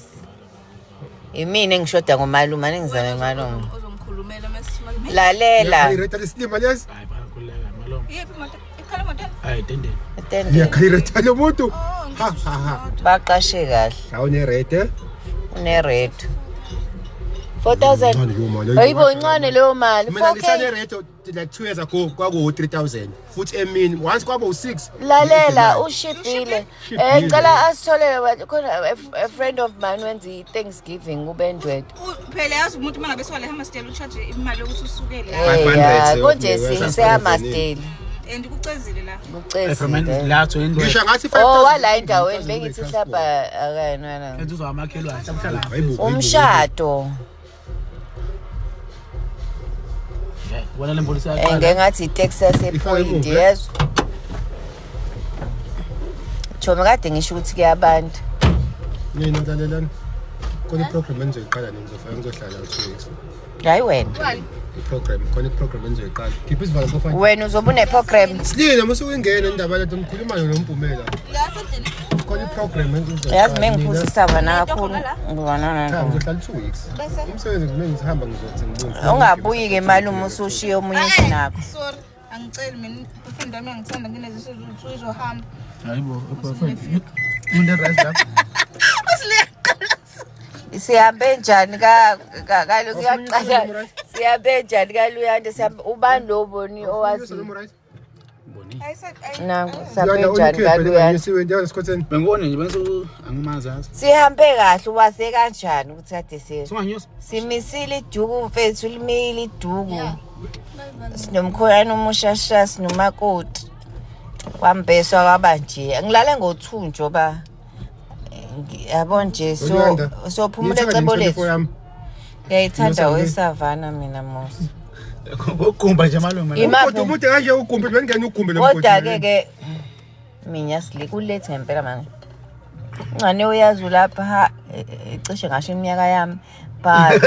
imini engishoda ngomaluma ningizame malume Ozomkhulumela mase lalela Ireta lesilima lezi. Hayi bayakhuleka malo. Yephi manje? Ukhala emotweni? Hayi tendeni. Atende. Ngiyakhalireta lo muntu. Oh, Ha ha ha. Baqashe kahle. Awune rate. Une red. 4,000. Hayibo incane leyo mali. Mina 4K. ngisane rate like 2 years ago kwaku 3,000. Futhi emini once kwabo 6. Lalela ushibhile. Ngicela asitholele khona a friend of mine wenza i-Thanksgiving kubendwede. Phela yazi umuntu mangabe swale Hammersdale ucharge imali ukuthi usukele. 500 konje siyamasdale. And kucezile la. Kucezile. Latho endwe. Ngisho ngathi Oh wala endaweni bengithi hlaba akayena. Enzuzo amakhelwane hlabuthala. Umshado. Wona lempolisi Ngeke ngathi iTexas ePoint yezo. Choma kade ngisho ukuthi kuyabantu. Mina ntalelana. Khona iprogram engizoyiqala nizofika ngizohlala 2 weeks. Hayi wena. Iprogram khona iprogram engizoyiqala. Khipha isivalo sofana. Wena uzoba une-program. Silina musuke ingena indaba lethu ngikhuluma noMpumela. La sendlini. Khona iprogram engizoyiqala. Yazi mengiphuzisa bana kakhulu. Ngibona Cha ngizohlala 2 weeks. Umsebenzi ngizihamba ngizothi ngibunze. ungabuyi ke malume usushiye omunye isinakho. Sorry. Angiceli mina ufunda wami angithanda nginezizwe uzohamba. Hayibo une rice lapha. Sihambe njani kaloku kuyaqala. Sihambe njani kaluyande sihambe ubani lo boni owazi. Nangu sihambe njani kaluyande. Bengone nje bese angimazi azi. Sihambe kahle waze kanjani ukuthi kade Singanyosi. simisile iduku mfethu limile iduku. Sinomkhoyana umushasha sinomakoti. Kwambeswa kwabanje. Ngilale ngo2 njoba. Yabo nje so phumule ecebo lethu. Ngiyayithanda wesavana mina Mosi. Ukumba nje malume. Kodwa umuntu kanje ugumbe bengena ugumbe lo muntu. Kodwa ke minya sile kulethe ngempela manje. Ngane uyazi lapha ecishe ngasho iminyaka yami but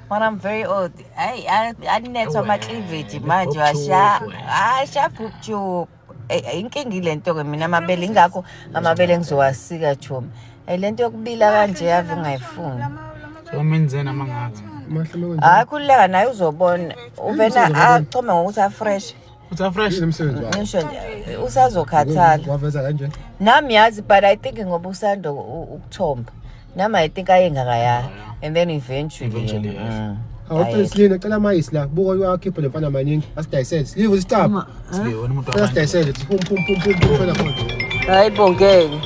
when I'm very old I netho ama cleavage manje washa phuphu inkinga ilento ke mina amabele ingakho amabele ngizowasika Chomi lento yokubila kanje yave ngayifuni So menzena mangathi. hayi khuleka naye uzobona uvena achome ngokuthi afresh Utha fresh. ngisho nje usazokhathala Waveza kanje. nami yazi but I think ngoba usando ukuthomba nami I think ayengakaya and then eventually yes. Awuthi silina cela amayisi la buka uyakhipha lemfana amaningi asidayisele. Leave stop. Sibe wona umuntu wabanye. Asidayisele pum khona khona. hayi bongeke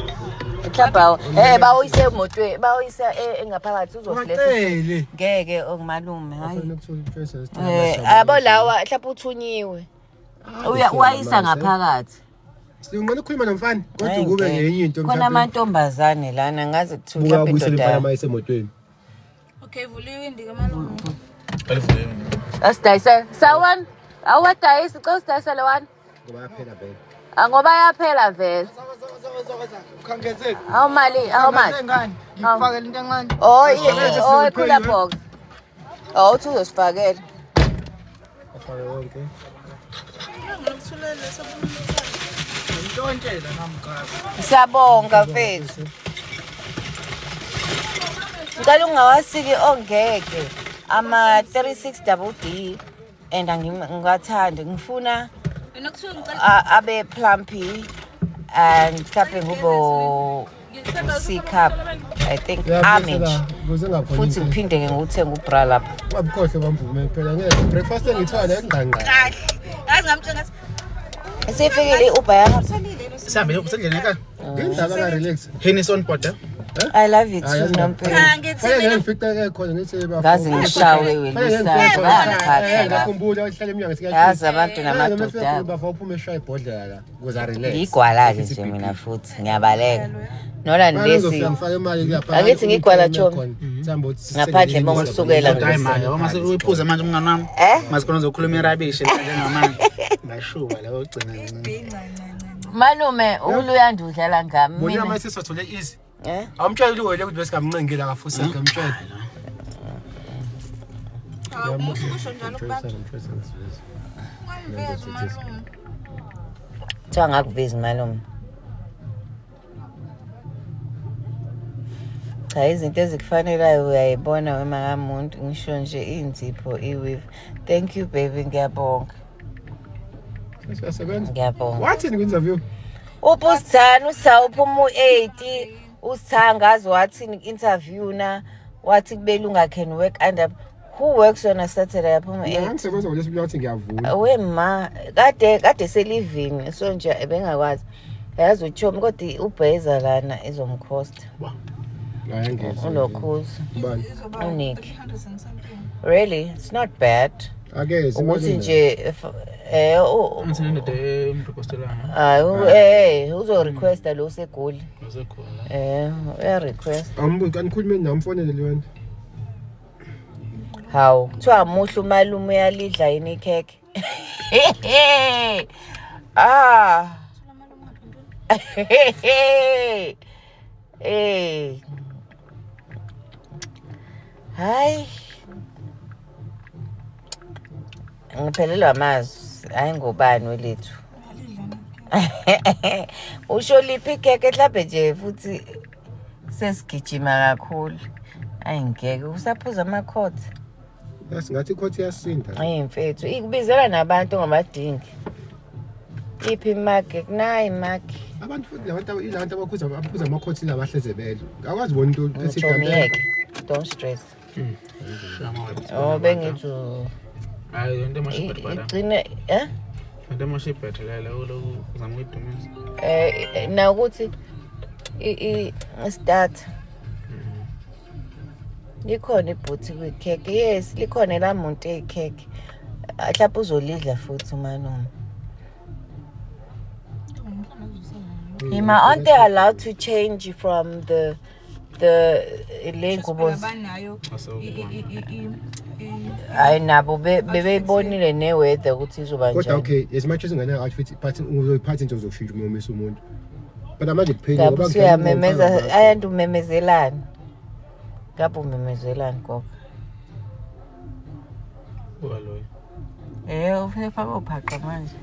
ekhaba bawuyise emotweni bawuyisa engaphakathi uzofuletha ngeke ongumalume hayi abo lawa mhlawumbe uthunyiwe uyayisa ngaphakathi Singona ukukhuluma nomfana kodwa kube ngenye into khona amantombazane lana ngaze kuthiwa mhlawumbe indoda amayisi emotweni. Okay, vuliwe indika malume. Alivule. asidayisa sawan awadayisa xa usidayisele wani Ngoba yaphela vele. ngoba yaphela vele Ukhangezeni. how much Ngifakela into encane. oh cooler box uthi uzosifakela Afake wonke. Ngikuthulele sokumuntu. Ntontela namkazi. siyabonga mfethu ngicela ungawasiki ongeke ama 36DD and ngingathanda ngifuna Wena kuthiwa ngicela abe plumpy and mhlawumbe ngubo C cup I think orange futhi uphinde ke nguthenga ubra lapha Wabukhohle bamvume phela ngeke breakfast engithwala engqanqa. kahle. Yazi ngamtshela ngathi isifikile uba yanga Sihambe usendlene ekhaya. Ngendaba ka relax. Hennis on board. I love you too nompela cha ngithi Phela mina ngifika khona ngithi ngazi ngishawe welisana bayangiphatha la ngakhumbula uhlala eminyaka sika. yazi abantu namadoda Bafaka uphuma eshaya ibhodlela la ukuze relax. ngigwala-ke nje mina futhi ngiyabaleka nola ndesi ngifaka imali lapha. Angithi ngigwala Chomi Thamba uthi ngaphandle bongisukela Hayi manje mase uyiphuza manje umngani wami. Mase khona uzokhuluma irabishi njengamanje. Ngashuba la ugcina. malume uluyanda udlala ngami Bona mina mase sizothole easy. Awumtshela uwele ukuthi besingamncengela kafuthi ngamtshela. usho njalo kubantu. Ngiveza malume. kuthiwa ngakuvezi malume cha izinto ezikufanelayo uyayibona wema kamuntu ngisho nje inzipho iwive thank you baby ngiyabonga Siyasebenza. Ngiyabonga. Wathini ku-interview? Ubusithani usawuphuma u-8 usithangazi wathini interview na wathi kubelunga can work under who works on a Saturday yaphuma 8 Ngisebenza ngolesibili wathi ngiyavula. wema kade selivini so nje ebengakwazi yazi uchomi kodwa ubheza lana izomcost Hayi ngeke. unokhuza Bani? Unique. 300 and something. really it's not bad Ake ukuthi nje Umthinende umrequestelanga. hayi uzo request lo segoli Usekhona. uya request Ambuka anikhulume namfonele leyo. hawu kuthiwa muhle umalume uyalidla yini ikhekhe hayi ngiphelelwa amazwi hayi ngobani welethu usho liphi ikhekhe mhlawumbe nje futhi sesigijima kakhulu ayi ngeke usaphuza amakhotha Yasingathi ikhothi yasinda. ayi mfethu ikubizela nabantu ongamadingi iphi imaki kunayi imaki Abantu futhi labantu abakhuza amakhothi la bahlezebele. Akwazi bona into ngijomiyeke don't stress bengithi Hayi into mashibhet bada. igcine Into mashibhet la lo uzama ukudumisa. na ukuthi start likhona ibhuthi kwikhekhe yes likhona elamuntu ekhekhe mhlawumbe uzolidla futhi umalume Hima aren't they allowed to change from the lengubo Banayo hayi nabo bebeyibonile neweather ukuthi izoba Kodwa njani okay, as much as ngane outfit party uzoyiphatha into zoshintsha uma umisa umuntu. But manje kuphela ngabe usuyamemeza ayantu umemezelana ngabe umemezelana gogo Ubaloyi. ufaka uphaqa manje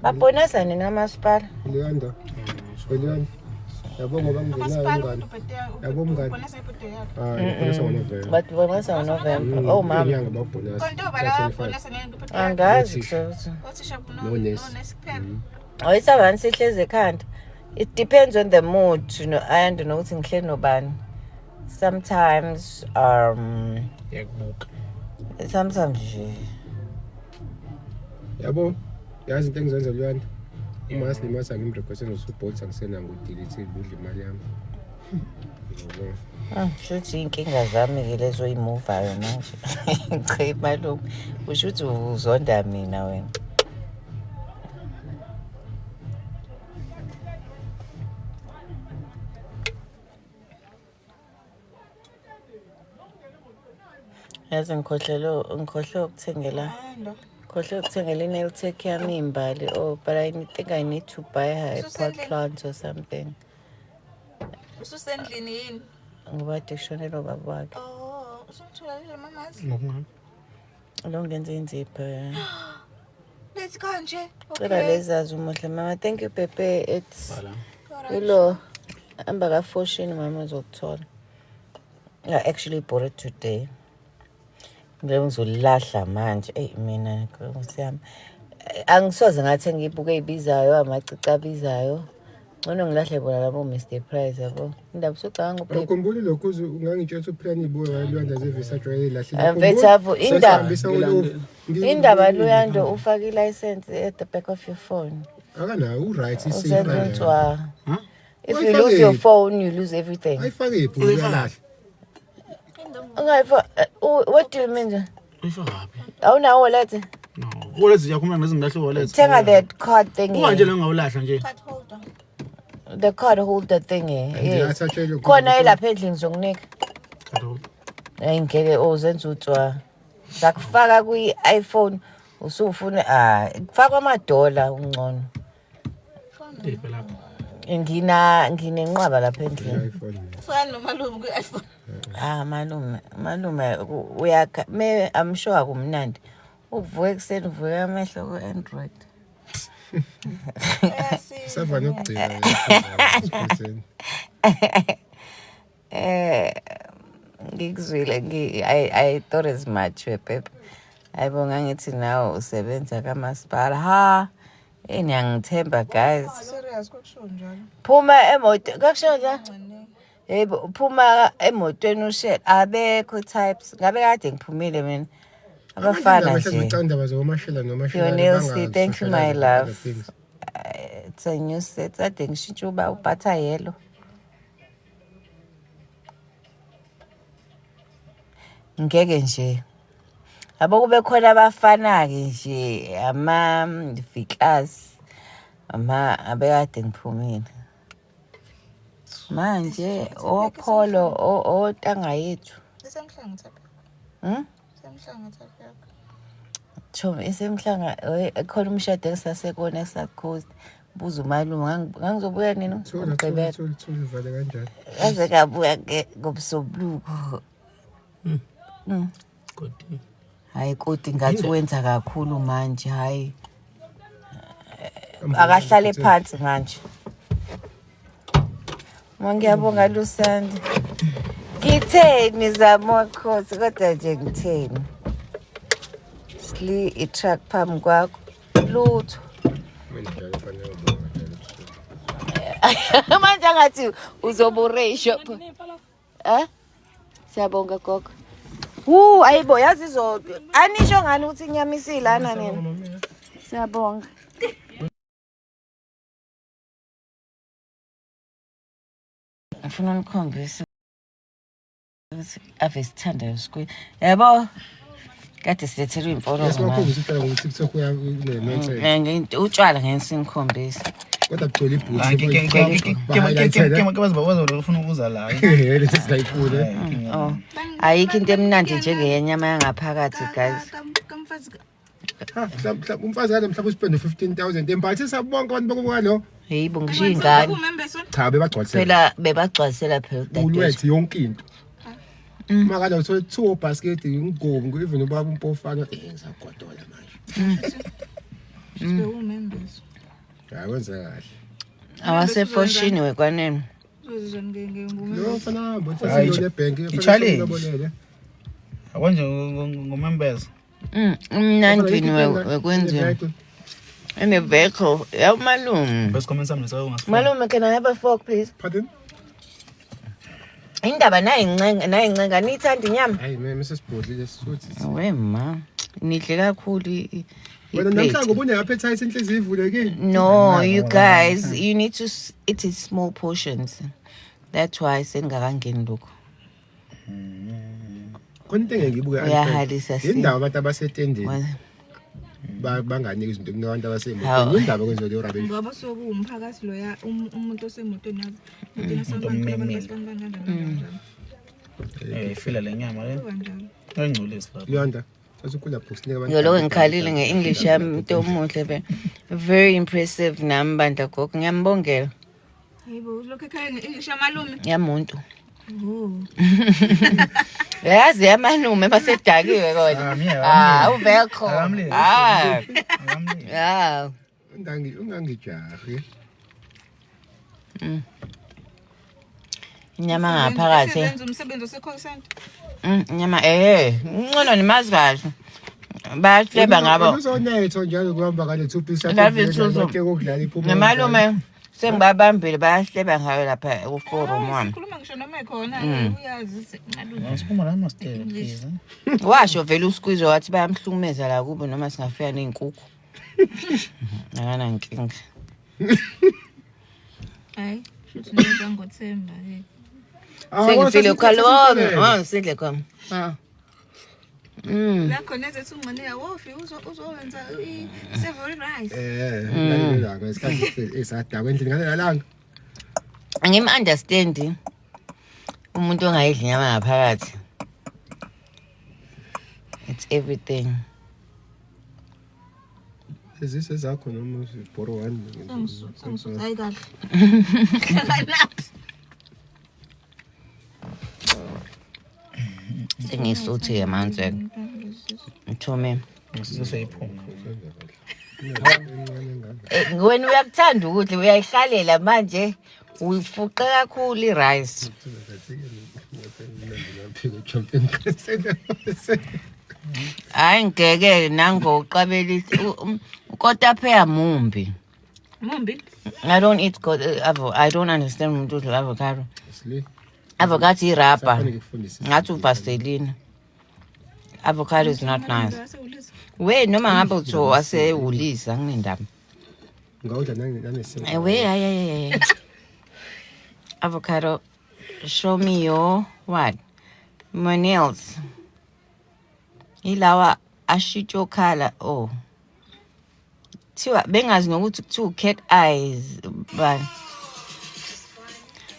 babonasa nini amasipala Leanda. Leanda. Yabo ngoba ngizenayo ngane. Yabo mngane. Bonasa ngoNovember. but bonasa ngoNovember oh mama Inyanga babonasa. angazi kusho No ness. ayisabani sihleze ekhanda it depends on the mood and nokuthi ngihleli nobani sometimes Yakubuka. sometimes nje Yabo. Yazi into engizenza Leanda. Uma silimasa ngimrequest ngosupports angisena ngodelete udla imali yami. shuthi inkinga zami ke lezo imuvayo manje cha malume ushuthi uzonda mina wena yazi ngikhohlwe ukuthengela i-nail tech yami imbali but I think I need to buy her a pot plant or something ususendlini yini ngoba dishonelo baba wakhe usumtholalile mamazi Ngokungani? lo ngenze inzipho lethi kanje cela lezazi umuhle mama thank you Pepe it's Bala. Hello, I'm back at 14 mama's hotel. I actually bought it today. Ngizolahla manje mina ngosiyami. Angisoze ngathi ngibuke ibizayo amacici abizayo. Ngcono ngilahle bona labo Mr Price yabo. Indaba socanga uphephe. Ukhumbula lokho ungangitshela uplan ibuye Leanda zevisa ilahle. Mfethu indaba Luyando ufaka i-license at the back of your phone. Akanayo u-right Usenzwa. If you lose your phone, you lose everything. ayifake iphu uyalahle. What do you mean? Uyifaka laphi? Awunawo wallet? No. Wallet yakhuluma nezingilahle wallet. Thenga that card thing. Manje la ngawulahla nje. card holder The card holder thing yes. Athathelwe Khona elapha endlini zokunika. Kado. Ngeke ozenza utswa. Zakufaka kwi-iPhone usufuna kufaka amadola ungcono. Iphe lapha. Nginenqaba lapha endlini. fana nomalume ku-iPhone malume uyakha I'm sure kumnandi. Uvuka ekuseni uvuka amehlo ku-Android. Sava nokugcina. Ngikuzwile I thought as much Pepe. Ayibonga ngithi nawe usebenza kamasipala. Ha. Ngiyangithemba guys. Serious kokusho njalo. Phuma emoto kakusho nje. Ncane. Yebo phuma emotweni ushela abekho types. Ngabe kade ngiphumile mina. Abafana nje. Yonelsi, thank you my love. It's a new set. I think ngishintsha uba ubhatha yellow. Ngeke nje. Abo kube khona abafana ke nje Vikas abekade ngiphumile. Manje opholo otanga yethu. Isemhlanga thapha. Isemhlanga thapha. Chomi isemhlanga ekhona umshado esasekona eSouth Coast. Buza umalume ngangizobuya nini umgqibelo. Vale kanjani. Yaze kabuya ke ngobsobluko. Kodwa Hayi kodwa ngathi wenza kakhulu manje hayi. Akahlale phansi manje. Ngiyabonga Lusandi. Ngitheni zamakhosi kodwa nje ngitheni. Sli i-truck phambi kwakho. Lutho. Manje ngathi uzoburesho. Siyabonga gogo. Ayibo yazi izodwa. Anisho ngani ukuthi inyama isilana nina? Siyabonga. Ngifuna ukukhombisa ukuthi ave sithanda usikwe. Yabo. Kade silethele imfono manje. Utshwala ngesinkombisa. Kodwa kugcwele ibhuthi. ufuna ukuza la. Ayikho into emnandi njengenyama yangaphakathi guys. Umfazi kade mhlawumbe uspende 15,000 emphathisa bonke abantu bokubukalo. Yebo ngisho ingane. Cha bebagcwalisela. Phela bebagcwalisela phela Ulwethi yonke into. Makala uthola 2 basket ingogo even ubaba umpofana ngisagodola manje. Members. Hayi wenza kahle. Awasefoshini wekwaneni. No fana bothi le bank i-challenge. Akwanje ngo-members. Mnandi wekwenziwa. Ene vehicle ya malume. Best comment sami lesayo ngasifuna. Malume, can I have a fork please? Pardon? Indaba nayincenga nithanda inyama. Hayi Mrs. Bodley lesisuthi. Wema. Nihle kakhulu Wena namhlanje ubone appetite inhliziyo ivulekile. No, you guys, you need to eat in small portions. That's why sengakangeni lokho. Konke ngeke ibuke Uyahalisa si. Indaba abantu abasetendeni. Banganike izinto kunabantu abasemotweni. Indaba kwenziwa le rubbish. Ngoba sokuwumphakathi lo ya umuntu osemotweni yazi. Udina sabantu abantu kanjani. Ifila le nyama le. Ayingcolisi lapha. Yonda. Sasukula box nika abantu. Ngiyolo ngikhalile ngeEnglish yami into omuhle be. Very impressive nami bandla gogo. Ngiyambongela. Hayibo lokho ekhaya ngeEnglish yamalume. Yamuntu. Yazi yamalume basedakiwe kodwa. Uvekho. Ungangijahi. Inyama ngaphakathi. Senza umsebenzi ose-call center. Inyama ngcono nimazi kahle. Bayahleba ngabo. Uzonetho njalo kuhamba kale 2 pieces. Okudlala iphupho. Nemalume sengibabambile bayahleba ngayo lapha ku-forum wami. Khuluma ngisho noma ekhona uyazi Asiphuma la mastela please. Washo vele uSqueeze wathi bayamhlumeza la kubo noma singafika nezinkukhu. Akana nkinga. hayi futhi ngiza ngothemba ke. Sengifile ukhalome, sidle khona. La khona ezethu ungane yawofi uzowenza i-savory rice. La ngesikhathi esadakwa endlini ngale lalanga. Angim-understand umuntu ongayidli inyama ngaphakathi. It's everything. Ezise zakho noma uzibhoro one. Sengisuthi hayi kahle. Sengisuthi amanzi. Mthome. Sizoyiphunga. Wena uyakuthanda ukudla uyayihlalela manje uyifuqe kakhulu i-rice. Hayi ngeke nangoqabelisa ukotapeya mumbi. Mumbi. I don't eat I don't understand umuntu udla avocado. Avocado irapa. Ngathi uvaseline. Avocado is not nice. We noma ngabe utho wasehulisa nginendaba. Ngawudla nane We avocado, show me your what? My nails. Ilawa ashito color. Oh. Thiwa bengazi nokuthi kuthiwa cat eyes but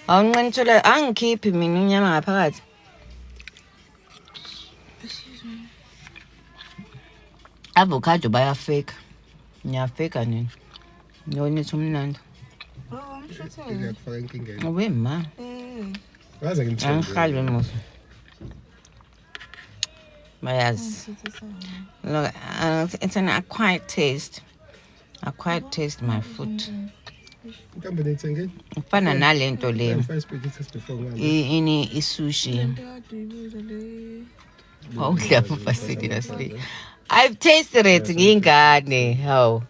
awunqeni thola angikhiphi mina inyama ngaphakathi. Avocado bayafake. Ngiyafeka nini? Yona ithi umnandi. Oh, I'm sure so. ngiyakufaka inkingeni. Ube ma. Waza ngimthembe. Angihalwe musu. Bayazi. Look, it's an acquired taste. Acquired taste my food. Intambo nethenge. Kufana nalento le. First pictures before ngami. Ini isushi. Awudla papa seriously. I've tasted it ngingane. How?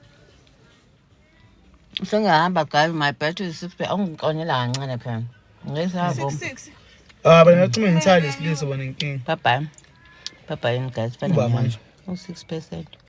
Sengihamba guys my battery is 6 angiqonela kancane phela. Ngesabo. 6. But ngicuma ngithali isilisa bona inkinga. Bye bye. Bye bye guys. Bye manje. 6%.